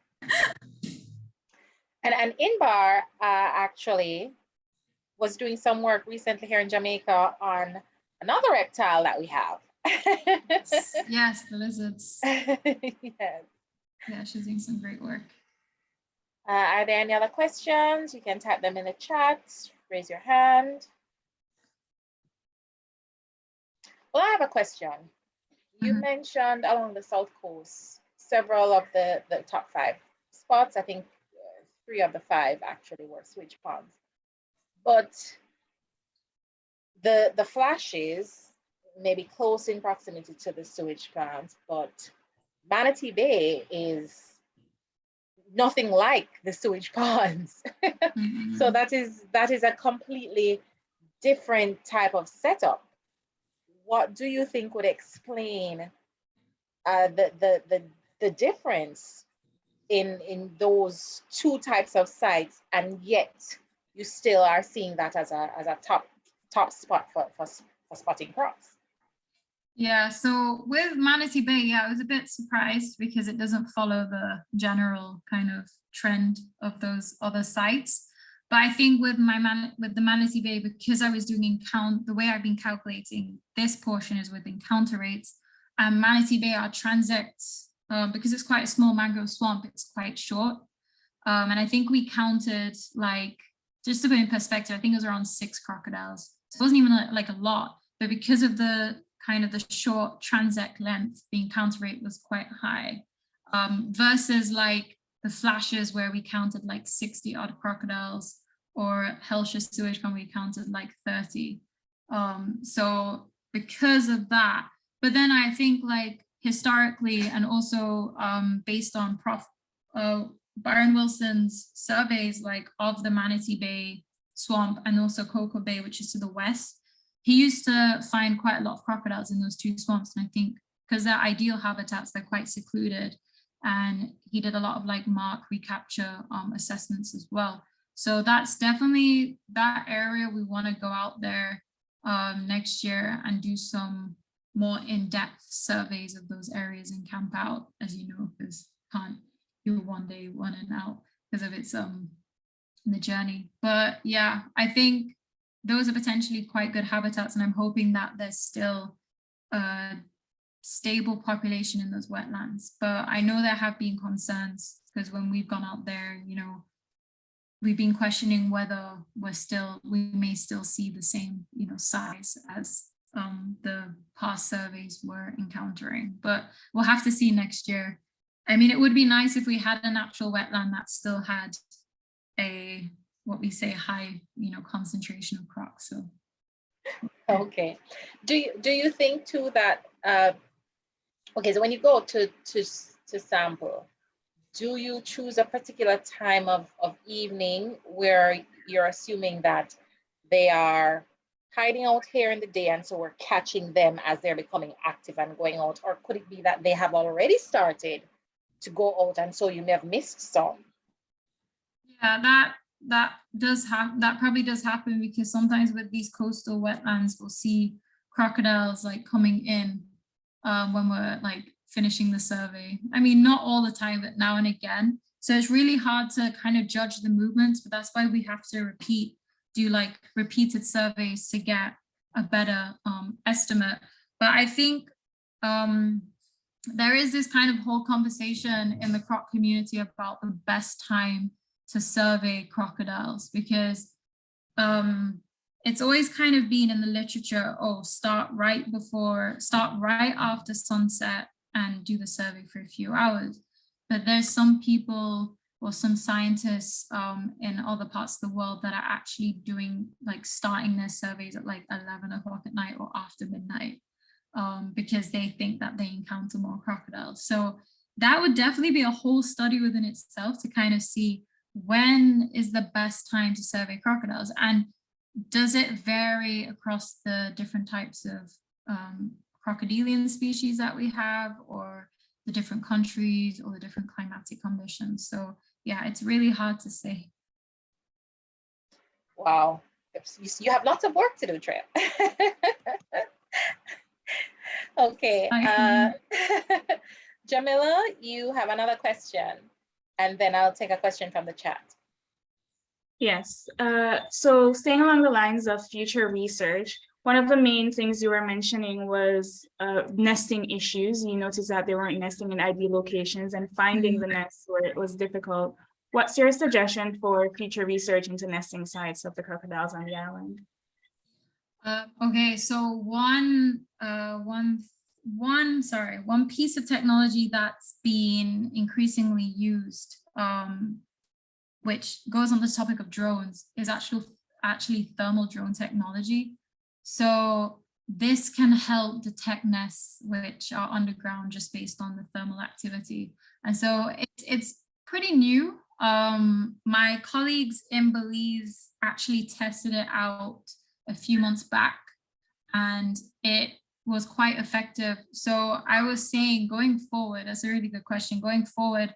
And Inbar actually was doing some work recently here in Jamaica on another reptile that we have. Yes, the lizards. Yes. Yeah, she's doing some great work. Are there any other questions? You can type them in the chat, raise your hand. Well, I have a question. You mentioned along the South Coast, several of the top 5 spots. I think 3 of the 5 actually were switch ponds. But the flashes may be close in proximity to the sewage plants, but Manatee Bay is nothing like the sewage ponds. So that is a completely different type of setup. What do you think would explain the difference in those two types of sites, and yet you still are seeing that as a top spot for spotting crocs? Yeah, so with Manatee Bay, yeah, I was a bit surprised because it doesn't follow the general kind of trend of those other sites. But I think with the Manatee Bay, because I was doing the way I've been calculating this portion is with encounter rates, and Manatee Bay, our transects, because it's quite a small mangrove swamp, it's quite short. And I think we counted, like, just to put in perspective, I think it was around 6 crocodiles. So it wasn't even like a lot, but because of the kind of the short transect length, the encounter rate was quite high, versus like the flashes where we counted like 60 odd crocodiles, or Hellshire sewage when we counted like 30. So because of that, but then I think like historically, and also based on Byron Wilson's surveys, like of the Manatee Bay swamp and also Cocoa Bay, which is to the west, he used to find quite a lot of crocodiles in those 2 swamps. And I think because they're ideal habitats, they're quite secluded. And he did a lot of like mark recapture assessments as well. So that's definitely that area we want to go out there next year and do some more in-depth surveys of those areas and camp out, as you know, because can't do one day one and out because of its the journey. But yeah, I think those are potentially quite good habitats, and I'm hoping that there's still a stable population in those wetlands. But I know there have been concerns because when we've gone out there, you know, we've been questioning whether we may still see the same, you know, size as the past surveys were encountering. But we'll have to see next year. I mean, it would be nice if we had a natural wetland that still had a, what we say, high, you know, concentration of crocs. So okay, do you think too that okay, so when you go to sample, do you choose a particular time of evening where you're assuming that they are hiding out here in the day, and so we're catching them as they're becoming active and going out? Or could it be that they have already started to go out and so you may have missed some? Yeah, that probably does happen, because sometimes with these coastal wetlands we'll see crocodiles like coming in when we're like finishing the survey. I mean, not all the time, but now and again. So it's really hard to kind of judge the movements, but that's why we have to do like repeated surveys to get a better estimate. But I think there is this kind of whole conversation in the croc community about the best time to survey crocodiles, because it's always kind of been in the literature, start right after sunset and do the survey for a few hours. But there's some people or some scientists in other parts of the world that are actually doing, like, starting their surveys at like 11 o'clock at night or after midnight, because they think that they encounter more crocodiles. So that would definitely be a whole study within itself to kind of see when is the best time to survey crocodiles, and does it vary across the different types of crocodilian species that we have, or the different countries, or the different climatic conditions. So yeah, it's really hard to say. Wow, you have lots of work to do, Treya. Okay, Jamila, you have another question, and then I'll take a question from the chat. Yes, so staying along the lines of future research, one of the main things you were mentioning was nesting issues. You noticed that they weren't nesting in ideal locations, and finding the nests where it was difficult. What's your suggestion for future research into nesting sites of the crocodiles on the island? Okay, so one piece of technology that's been increasingly used, which goes on the topic of drones, is actually thermal drone technology. So this can help detect nests which are underground just based on the thermal activity. And so it's pretty new. My colleagues in Belize actually tested it out a few months back, and it was quite effective. So I was saying, going forward, that's a really good question. Going forward,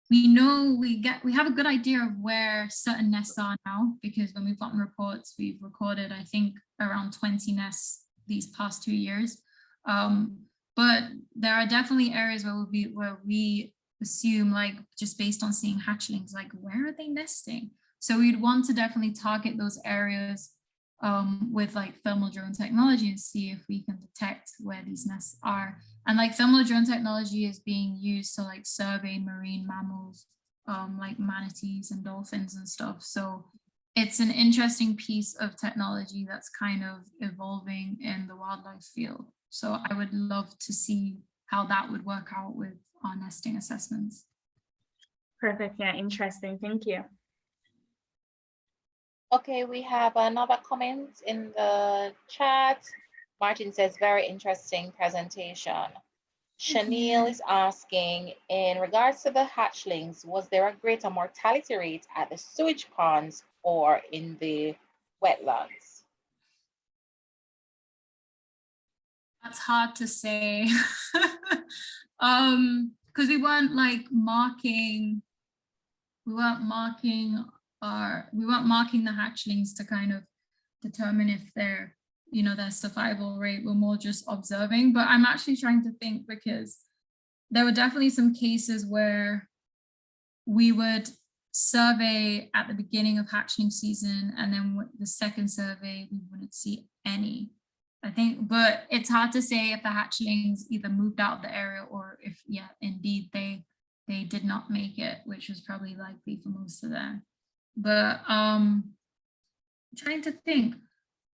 we know we have a good idea of where certain nests are now, because when we've gotten reports, we've recorded, I think, around 20 nests these past 2 years. But there are definitely areas where we assume, like, just based on seeing hatchlings, like, where are they nesting? So we'd want to definitely target those areas with like thermal drone technology and see if we can detect where these nests are. And like thermal drone technology is being used to like survey marine mammals, like manatees and dolphins and stuff. So it's an interesting piece of technology that's kind of evolving in the wildlife field. So I would love to see how that would work out with our nesting assessments. Perfect. Yeah, interesting. Thank you. Okay, we have another comment in the chat. Martin says, very interesting presentation. Chanel is asking, in regards to the hatchlings, was there a greater mortality rate at the sewage ponds or in the wetlands? That's hard to say. Because we weren't marking the hatchlings to kind of determine if their survival rate. We're more just observing. But I'm actually trying to think, because there were definitely some cases where we would survey at the beginning of hatchling season, and then with the second survey we wouldn't see any, I think. But it's hard to say if the hatchlings either moved out of the area or if, yeah, indeed they did not make it, which was probably likely for most of them. But trying to think,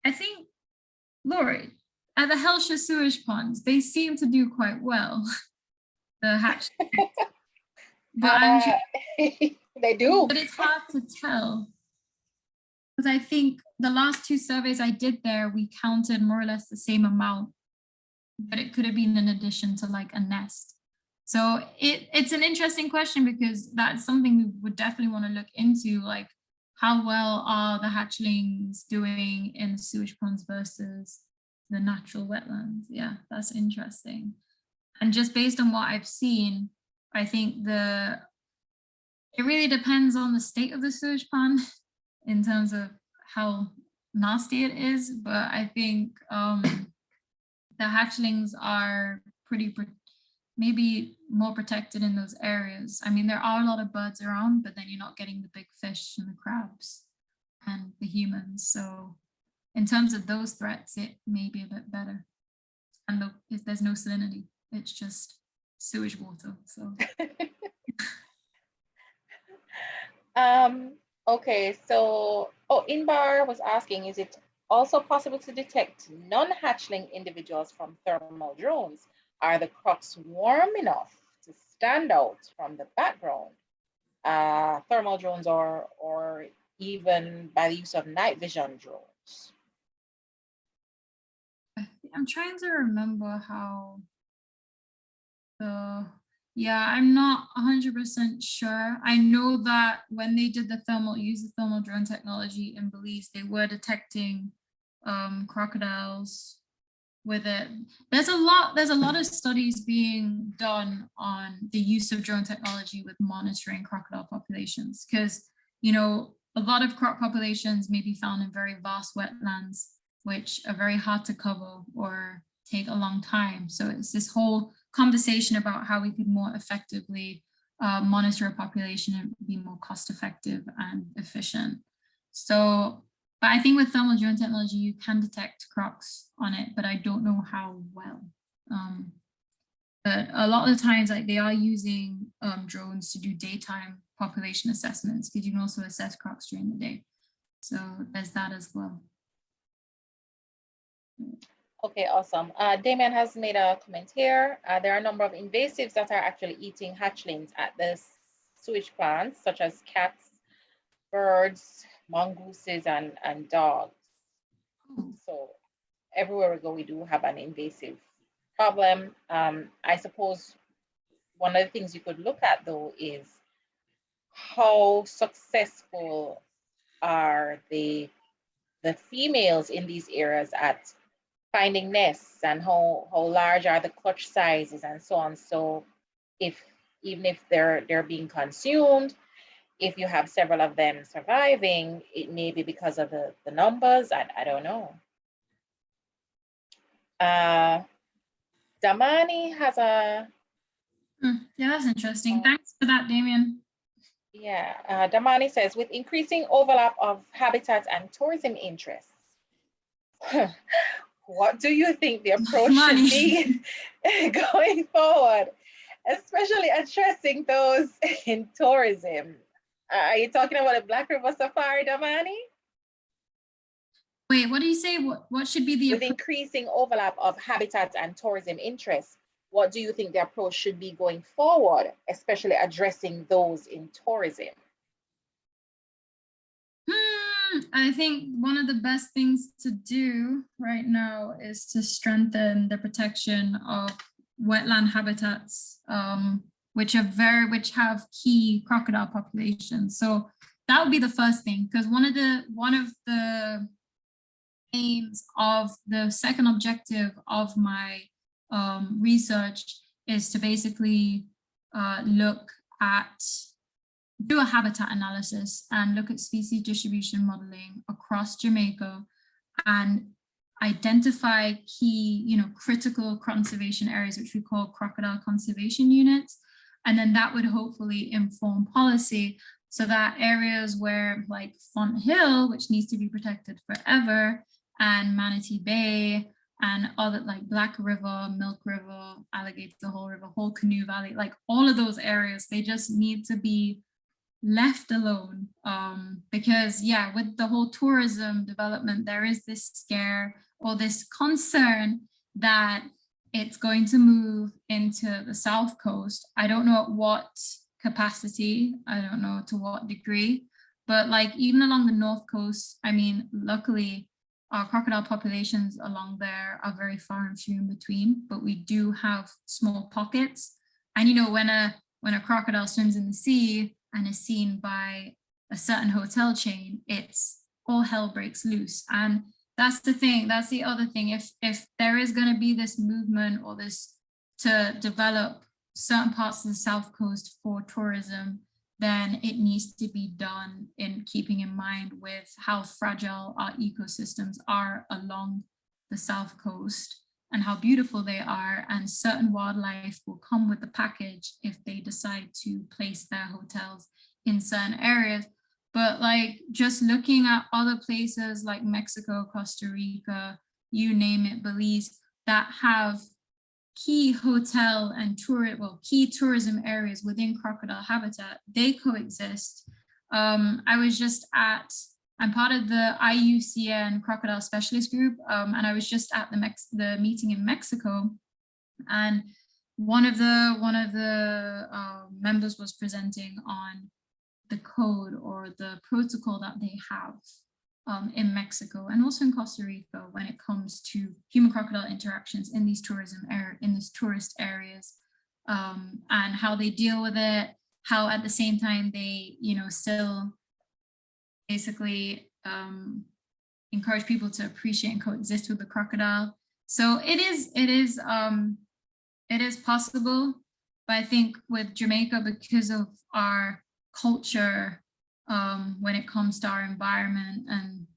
I think, Lori, at the Hellshire sewage ponds, they seem to do quite well. The hatchlings. But they do. But it's hard to tell, because I think the last 2 surveys I did there, we counted more or less the same amount, but it could have been in addition to like a nest. So it's an interesting question, because that's something we would definitely want to look into, like how well are the hatchlings doing in the sewage ponds versus the natural wetlands. Yeah, that's interesting. And just based on what I've seen, I think it really depends on the state of the sewage pond in terms of how nasty it is. But I think the hatchlings are maybe more protected in those areas. I mean, there are a lot of birds around, but then you're not getting the big fish and the crabs and the humans. So in terms of those threats, it may be a bit better. And there's no salinity, it's just sewage water. So okay, so Inbar was asking, is it also possible to detect non-hatchling individuals from thermal drones? Are the crocs warm enough to stand out from the background? Thermal drones or even by the use of night vision drones? I'm trying to remember how I'm not 100% sure. I know that when they did the thermal drone technology in Belize, they were detecting crocodiles with it. There's a lot of studies being done on the use of drone technology with monitoring crocodile populations, because a lot of croc populations may be found in very vast wetlands, which are very hard to cover or take a long time. So it's this whole conversation about how we could more effectively monitor a population and be more cost effective and efficient. So, but I think with thermal drone technology, you can detect crocs on it, but I don't know how well. But a lot of the times, like, they are using drones to do daytime population assessments, because you can also assess crocs during the day. So there's that as well. Okay, awesome. Damien has made a comment here. There are a number of invasives that are actually eating hatchlings at the sewage plants, such as cats, birds, mongooses, and dogs. So everywhere we go, we do have an invasive problem. I suppose one of the things you could look at, though, is how successful are the females in these areas at finding nests and how large are the clutch sizes and so on. So even if they're being consumed, if you have several of them surviving, it may be because of the numbers. I don't know. Damani has a... Yeah, that's interesting. Thanks for that, Damien. Yeah, Damani says, with increasing overlap of habitats and tourism interests, what do you think the approach should be going forward, especially addressing those in tourism? Are you talking about a Black River Safari, Damani? Wait, what do you say? What should be the with increasing overlap of habitats and tourism interests? What do you think the approach should be going forward, especially addressing those in tourism? I think one of the best things to do right now is to strengthen the protection of wetland habitats, which have key crocodile populations. So that would be the first thing, because one of the aims of the second objective of my research is to basically do a habitat analysis and look at species distribution modeling across Jamaica and identify key, critical conservation areas, which we call crocodile conservation units. And then that would hopefully inform policy so that areas where like Font Hill, which needs to be protected forever, and Manatee Bay and other like Black River, Milk River, Alligator Hole River, Whole Canoe Valley, like all of those areas, they just need to be left alone, because with the whole tourism development, there is this scare or this concern that it's going to move into the South Coast. I don't know at what capacity, I don't know to what degree, but like even along the North Coast, I mean, luckily our crocodile populations along there are very far and few in between, but we do have small pockets. And when a crocodile swims in the sea and is seen by a certain hotel chain, it's all hell breaks loose. And that's the thing, that's the other thing. If there is going to be this movement or this to develop certain parts of the South Coast for tourism, then it needs to be done in keeping in mind with how fragile our ecosystems are along the South Coast and how beautiful they are, and certain wildlife will come with the package if they decide to place their hotels in certain areas. But like just looking at other places like Mexico, Costa Rica, you name it, Belize, that have key hotel and key tourism areas within crocodile habitat, they coexist. I'm part of the IUCN Crocodile Specialist Group, and I was just at the meeting in Mexico, and one of the members was presenting on the code or the protocol that they have in Mexico and also in Costa Rica when it comes to human crocodile interactions in these tourist areas, and how they deal with it, how at the same time they still basically encourage people to appreciate and coexist with the crocodile. So it is possible, but I think with Jamaica, because of our culture when it comes to our environment, and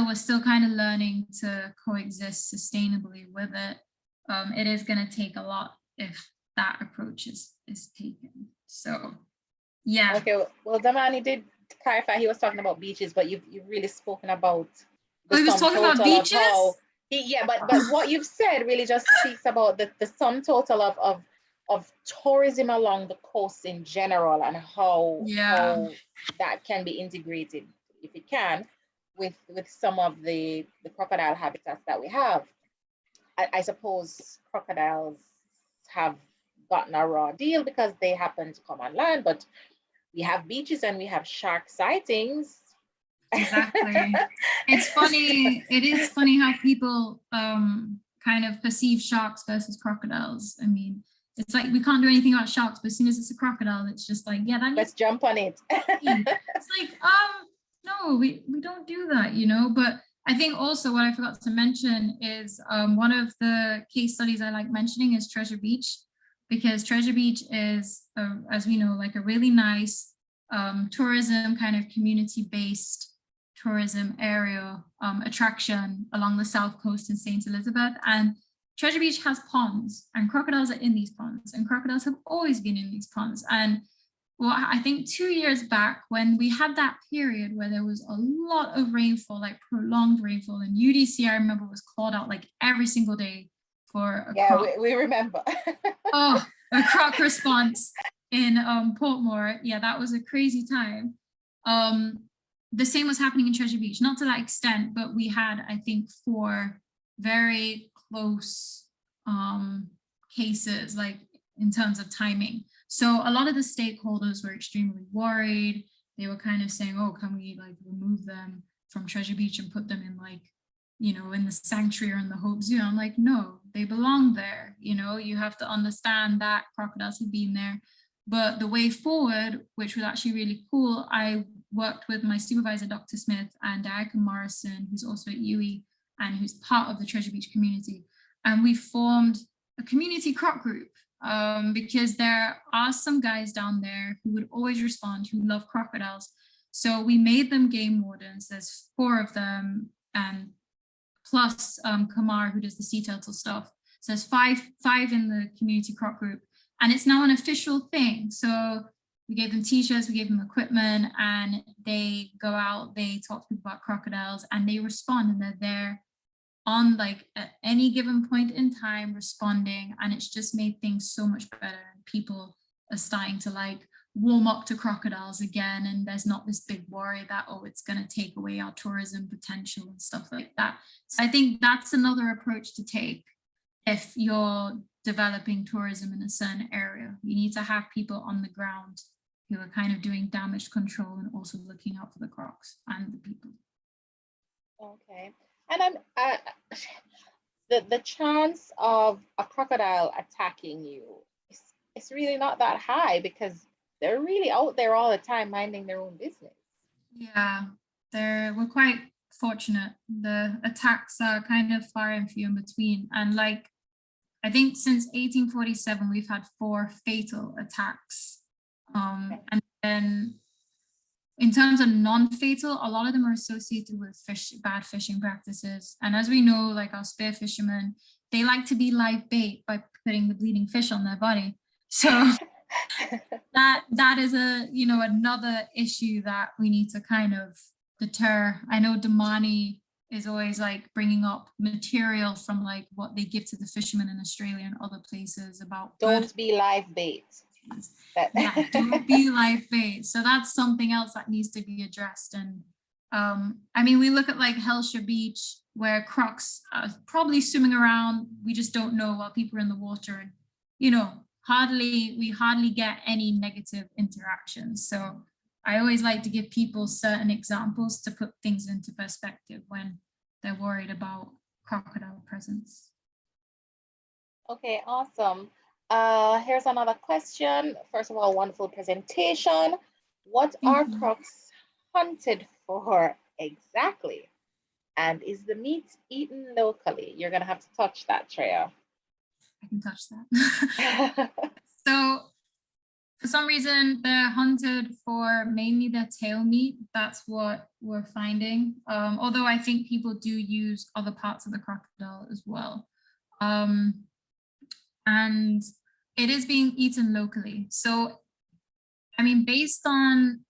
we're still kind of learning to coexist sustainably with it, it is going to take a lot if that approach is taken. So yeah. Okay, well, Damani did clarify he was talking about beaches, but you've really spoken about he was talking about beaches? But what you've said really just speaks about the sum total of tourism along the coast in general, and how that can be integrated, if it can, with some of the crocodile habitats that we have. I suppose crocodiles have gotten a raw deal because they happen to come on land, but we have beaches and we have shark sightings. Exactly. It's funny. It is funny how people kind of perceive sharks versus crocodiles. I mean, it's like we can't do anything about sharks, but as soon as it's a crocodile, it's just like, let's jump on it. It's like, no, we don't do that, but I think also what I forgot to mention is one of the case studies I like mentioning is Treasure Beach, because Treasure Beach is, as we know, like a really nice tourism kind of community-based tourism area attraction along the south coast in St. Elizabeth. And Treasure Beach has ponds, and crocodiles are in these ponds, and crocodiles have always been in these ponds. And well, I think 2 years back when we had that period where there was a lot of rainfall, like prolonged rainfall, and UDC, I remember, was called out like every single day for a Yeah, croc. we remember. Oh, a croc response in Portmore. Yeah, that was a crazy time. The same was happening in Treasure Beach, not to that extent, but we had, I think, 4 very close cases, like in terms of timing. So a lot of the stakeholders were extremely worried. They were kind of saying, oh, can we like remove them from Treasure Beach and put them in like, you know, in the sanctuary or in the Hope Zoo? I'm like, no, they belong there. You know, you have to understand that crocodiles have been there. But the way forward, which was actually really cool, I worked with my supervisor, Dr. Smith, and Diana Morrison, who's also at UE and who's part of the Treasure Beach community. And we formed a community croc group. Because there are some guys down there who would always respond, who love crocodiles. So we made them game wardens. There's 4 of them, and plus Kamar, who does the sea turtle stuff. So there's five in the community croc group, and it's now an official thing. So we gave them t-shirts, we gave them equipment, and they go out, they talk to people about crocodiles, and they respond, and they're there on like at any given point in time responding, and it's just made things so much better. And people are starting to like warm up to crocodiles again, and there's not this big worry that, oh, it's going to take away our tourism potential and stuff like that. So I think that's another approach to take if you're developing tourism in a certain area. You need to have people on the ground who are kind of doing damage control and also looking out for the crocs and the people. Okay. And then the chance of a crocodile attacking you is really not that high, because they're really out there all the time minding their own business. Yeah, we're quite fortunate. The attacks are kind of far and few in between. And like, I think since 1847, we've had 4 fatal attacks. And then in terms of non-fatal, a lot of them are associated with bad fishing practices. And as we know, like our spear fishermen, they like to be live bait by putting the bleeding fish on their body. So that is another issue that we need to kind of deter. I know Damani is always like bringing up material from like what they give to the fishermen in Australia and other places about don't be live bait. Yeah, don't be live bait. So that's something else that needs to be addressed. And I mean, we look at like Hellshire Beach, where crocs are probably swimming around. We just don't know while people are in the water, and you know, we hardly get any negative interactions. So I always like to give people certain examples to put things into perspective when they're worried about crocodile presence. Okay, awesome. Here's another question. First of all, wonderful presentation. What are crocs hunted for exactly? And is the meat eaten locally? You're gonna have to touch that, Treya. I can touch that. So for some reason, they're hunted for mainly their tail meat. That's what we're finding. Although I think people do use other parts of the crocodile as well. And it is being eaten locally. So, I mean, based on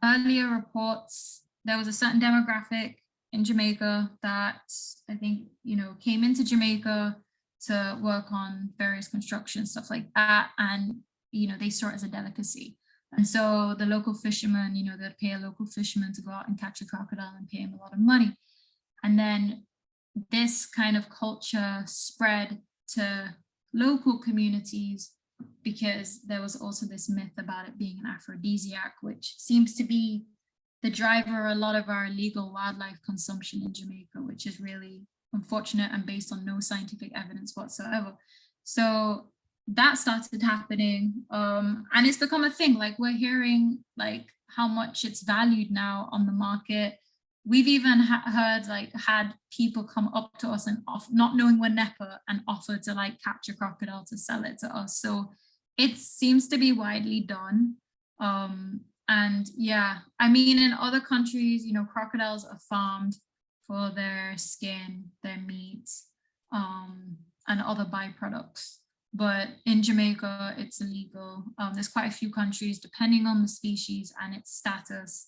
earlier reports, there was a certain demographic in Jamaica that I think, you know, came into Jamaica to work on various construction, stuff like that. And, you know, they saw it as a delicacy. And so the local fishermen, you know, they'd pay a local fisherman to go out and catch a crocodile and pay him a lot of money. And then this kind of culture spread to local communities because there was also this myth about it being an aphrodisiac, which seems to be the driver a lot of our illegal wildlife consumption in Jamaica, which is really unfortunate and based on no scientific evidence whatsoever. So that started happening, and it's become a thing. Like, we're hearing like how much it's valued now on the market. we've even heard, like, had people come up to us and not knowing we're NEPA and offer to like catch a crocodile to sell it to us. So it seems to be widely done. And yeah, I mean, in other countries, you know, crocodiles are farmed for their skin, their meat, and other byproducts. But in Jamaica, it's illegal. There's quite a few countries, depending on the species and its status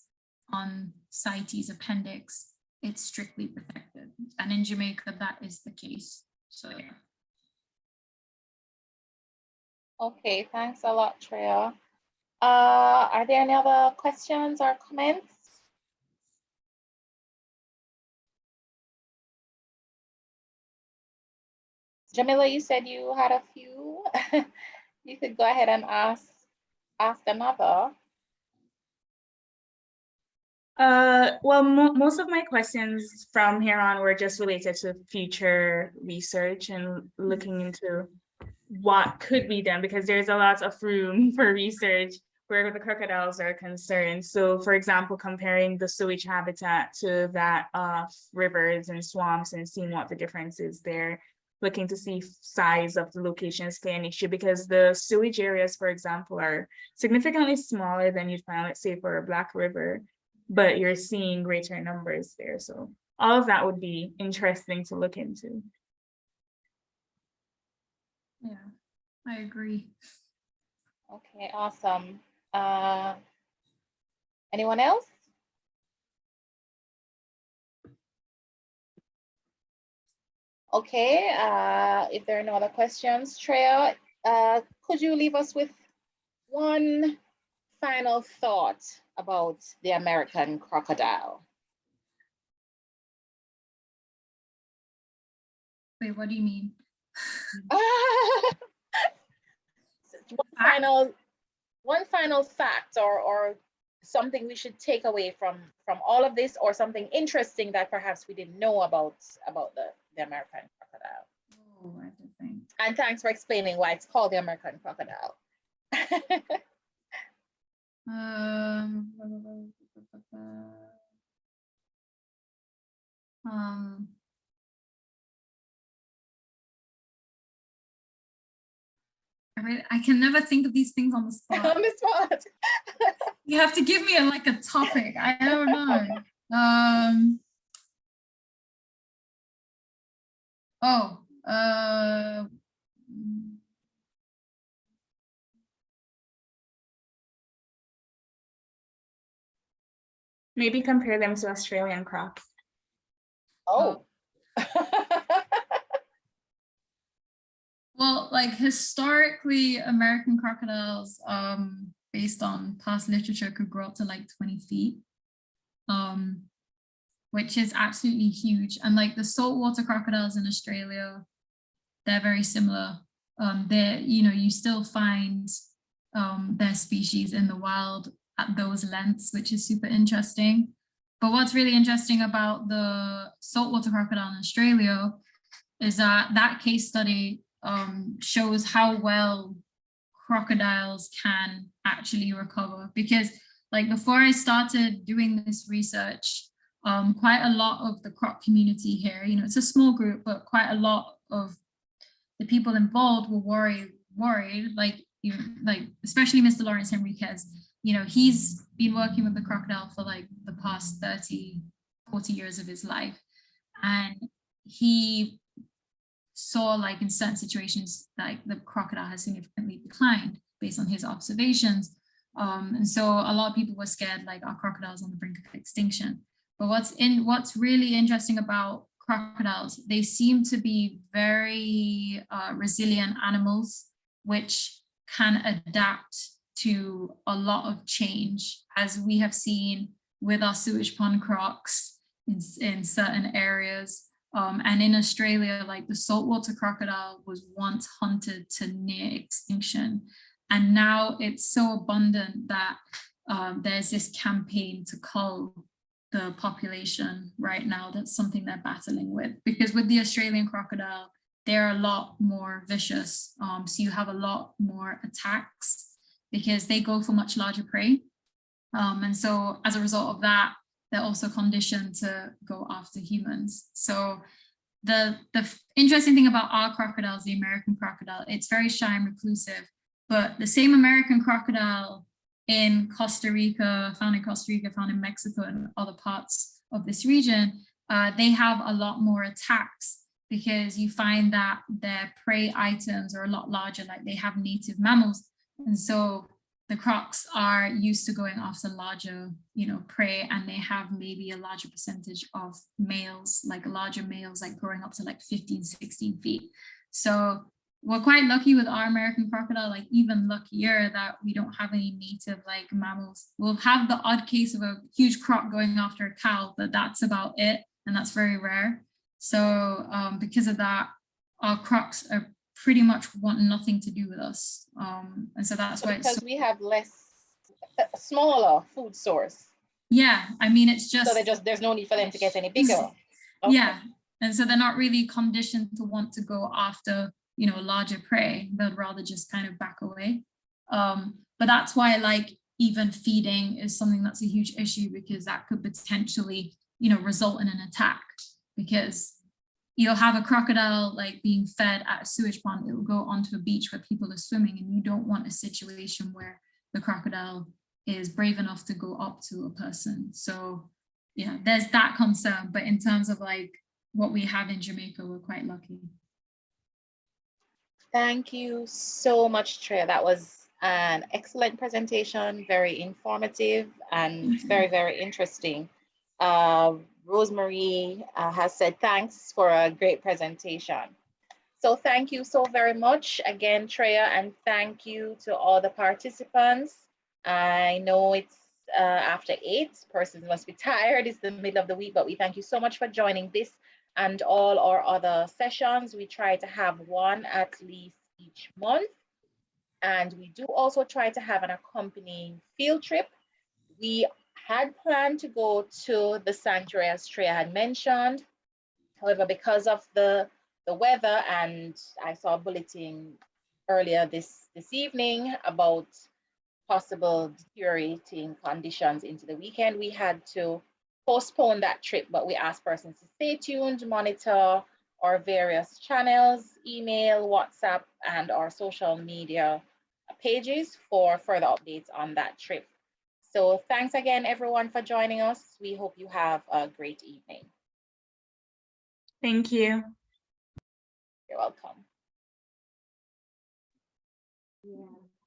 on CITES appendix, it's strictly protected. And in Jamaica, that is the case. So yeah. Okay, thanks a lot, Treya. Are there any other questions or comments? Jamila, you said you had a few. You could go ahead and ask another. Well, most of my questions from here on were just related to future research and looking into what could be done, because there's a lot of room for research where the crocodiles are concerned. So, for example, comparing the sewage habitat to that of rivers and swamps and seeing what the difference is there, looking to see size of the locations play an issue, because the sewage areas, for example, are significantly smaller than you'd find, let's say, for a Black River, but you're seeing greater numbers there. So all of that would be interesting to look into. Yeah, I agree. Okay, awesome. Anyone else? Okay, if there are no other questions, Treya, could you leave us with one final thought about the American crocodile? Wait, what do you mean? One final fact or something we should take away from all of this, or something interesting that perhaps we didn't know about the American crocodile. Oh, I have to think. And thanks for explaining why it's called the American crocodile. I can never think of these things on the spot. On the spot. You have to give me a topic. I don't know. Maybe compare them to Australian crocs. Oh. Well, like historically, American crocodiles, based on past literature, could grow up to like 20 feet, which is absolutely huge. And like the saltwater crocodiles in Australia, they're very similar. You still find their species in the wild at those lengths, which is super interesting. But what's really interesting about the saltwater crocodile in Australia is that case study shows how well crocodiles can actually recover. Because like before I started doing this research, quite a lot of the croc community here, it's a small group, but quite a lot of the people involved were worried, like especially Mr. Lawrence Henriquez. He's been working with the crocodile for like the past 30, 40 years of his life. And he saw like in certain situations, like the crocodile has significantly declined based on his observations. And so a lot of people were scared, like, are crocodiles on the brink of extinction? But what's really interesting about crocodiles, they seem to be very resilient animals, which can adapt to a lot of change, as we have seen with our sewage pond crocs in certain areas. And in Australia, like the saltwater crocodile was once hunted to near extinction. And now it's so abundant that there's this campaign to cull the population right now. That's something they're battling with, because with the Australian crocodile, they're a lot more vicious. So you have a lot more attacks because they go for much larger prey. And so as a result of that, they're also conditioned to go after humans. So the interesting thing about our crocodiles, the American crocodile, it's very shy and reclusive, but the same American crocodile in Costa Rica, found in Mexico and other parts of this region, they have a lot more attacks because you find that their prey items are a lot larger, like they have native mammals. And so the crocs are used to going after larger, prey, and they have maybe a larger percentage of males, like larger males, like growing up to like 15, 16 feet. So we're quite lucky with our American crocodile, like even luckier that we don't have any native like mammals. We'll have the odd case of a huge croc going after a cow, but that's about it. And that's very rare. So because of that, our crocs are pretty much want nothing to do with us. And so that's why because we have smaller food source. Yeah, I mean, it's just so there's no need for them to get any bigger. Okay. Yeah, and so they're not really conditioned to want to go after larger prey. They'd rather just kind of back away. But that's why like even feeding is something that's a huge issue, because that could potentially result in an attack, because you'll have a crocodile like being fed at a sewage pond. It will go onto a beach where people are swimming, and you don't want a situation where the crocodile is brave enough to go up to a person. So yeah, there's that concern. But in terms of like what we have in Jamaica, we're quite lucky. Thank you so much, Treya. That was an excellent presentation, very informative and very, very interesting. Rosemary has said thanks for a great presentation. So thank you so very much again, Treya, and thank you to all the participants. I know it's after 8, persons must be tired, it's the middle of the week, but we thank you so much for joining this and all our other sessions. We try to have one at least each month. And we do also try to have an accompanying field trip. We had planned to go to the sanctuary, as Treya had mentioned. However, because of the weather, and I saw a bulletin earlier this evening about possible deteriorating conditions into the weekend, we had to postpone that trip, but we asked persons to stay tuned, monitor our various channels, email, WhatsApp, and our social media pages for further updates on that trip. So thanks again, everyone, for joining us. We hope you have a great evening. Thank you. You're welcome. Yeah.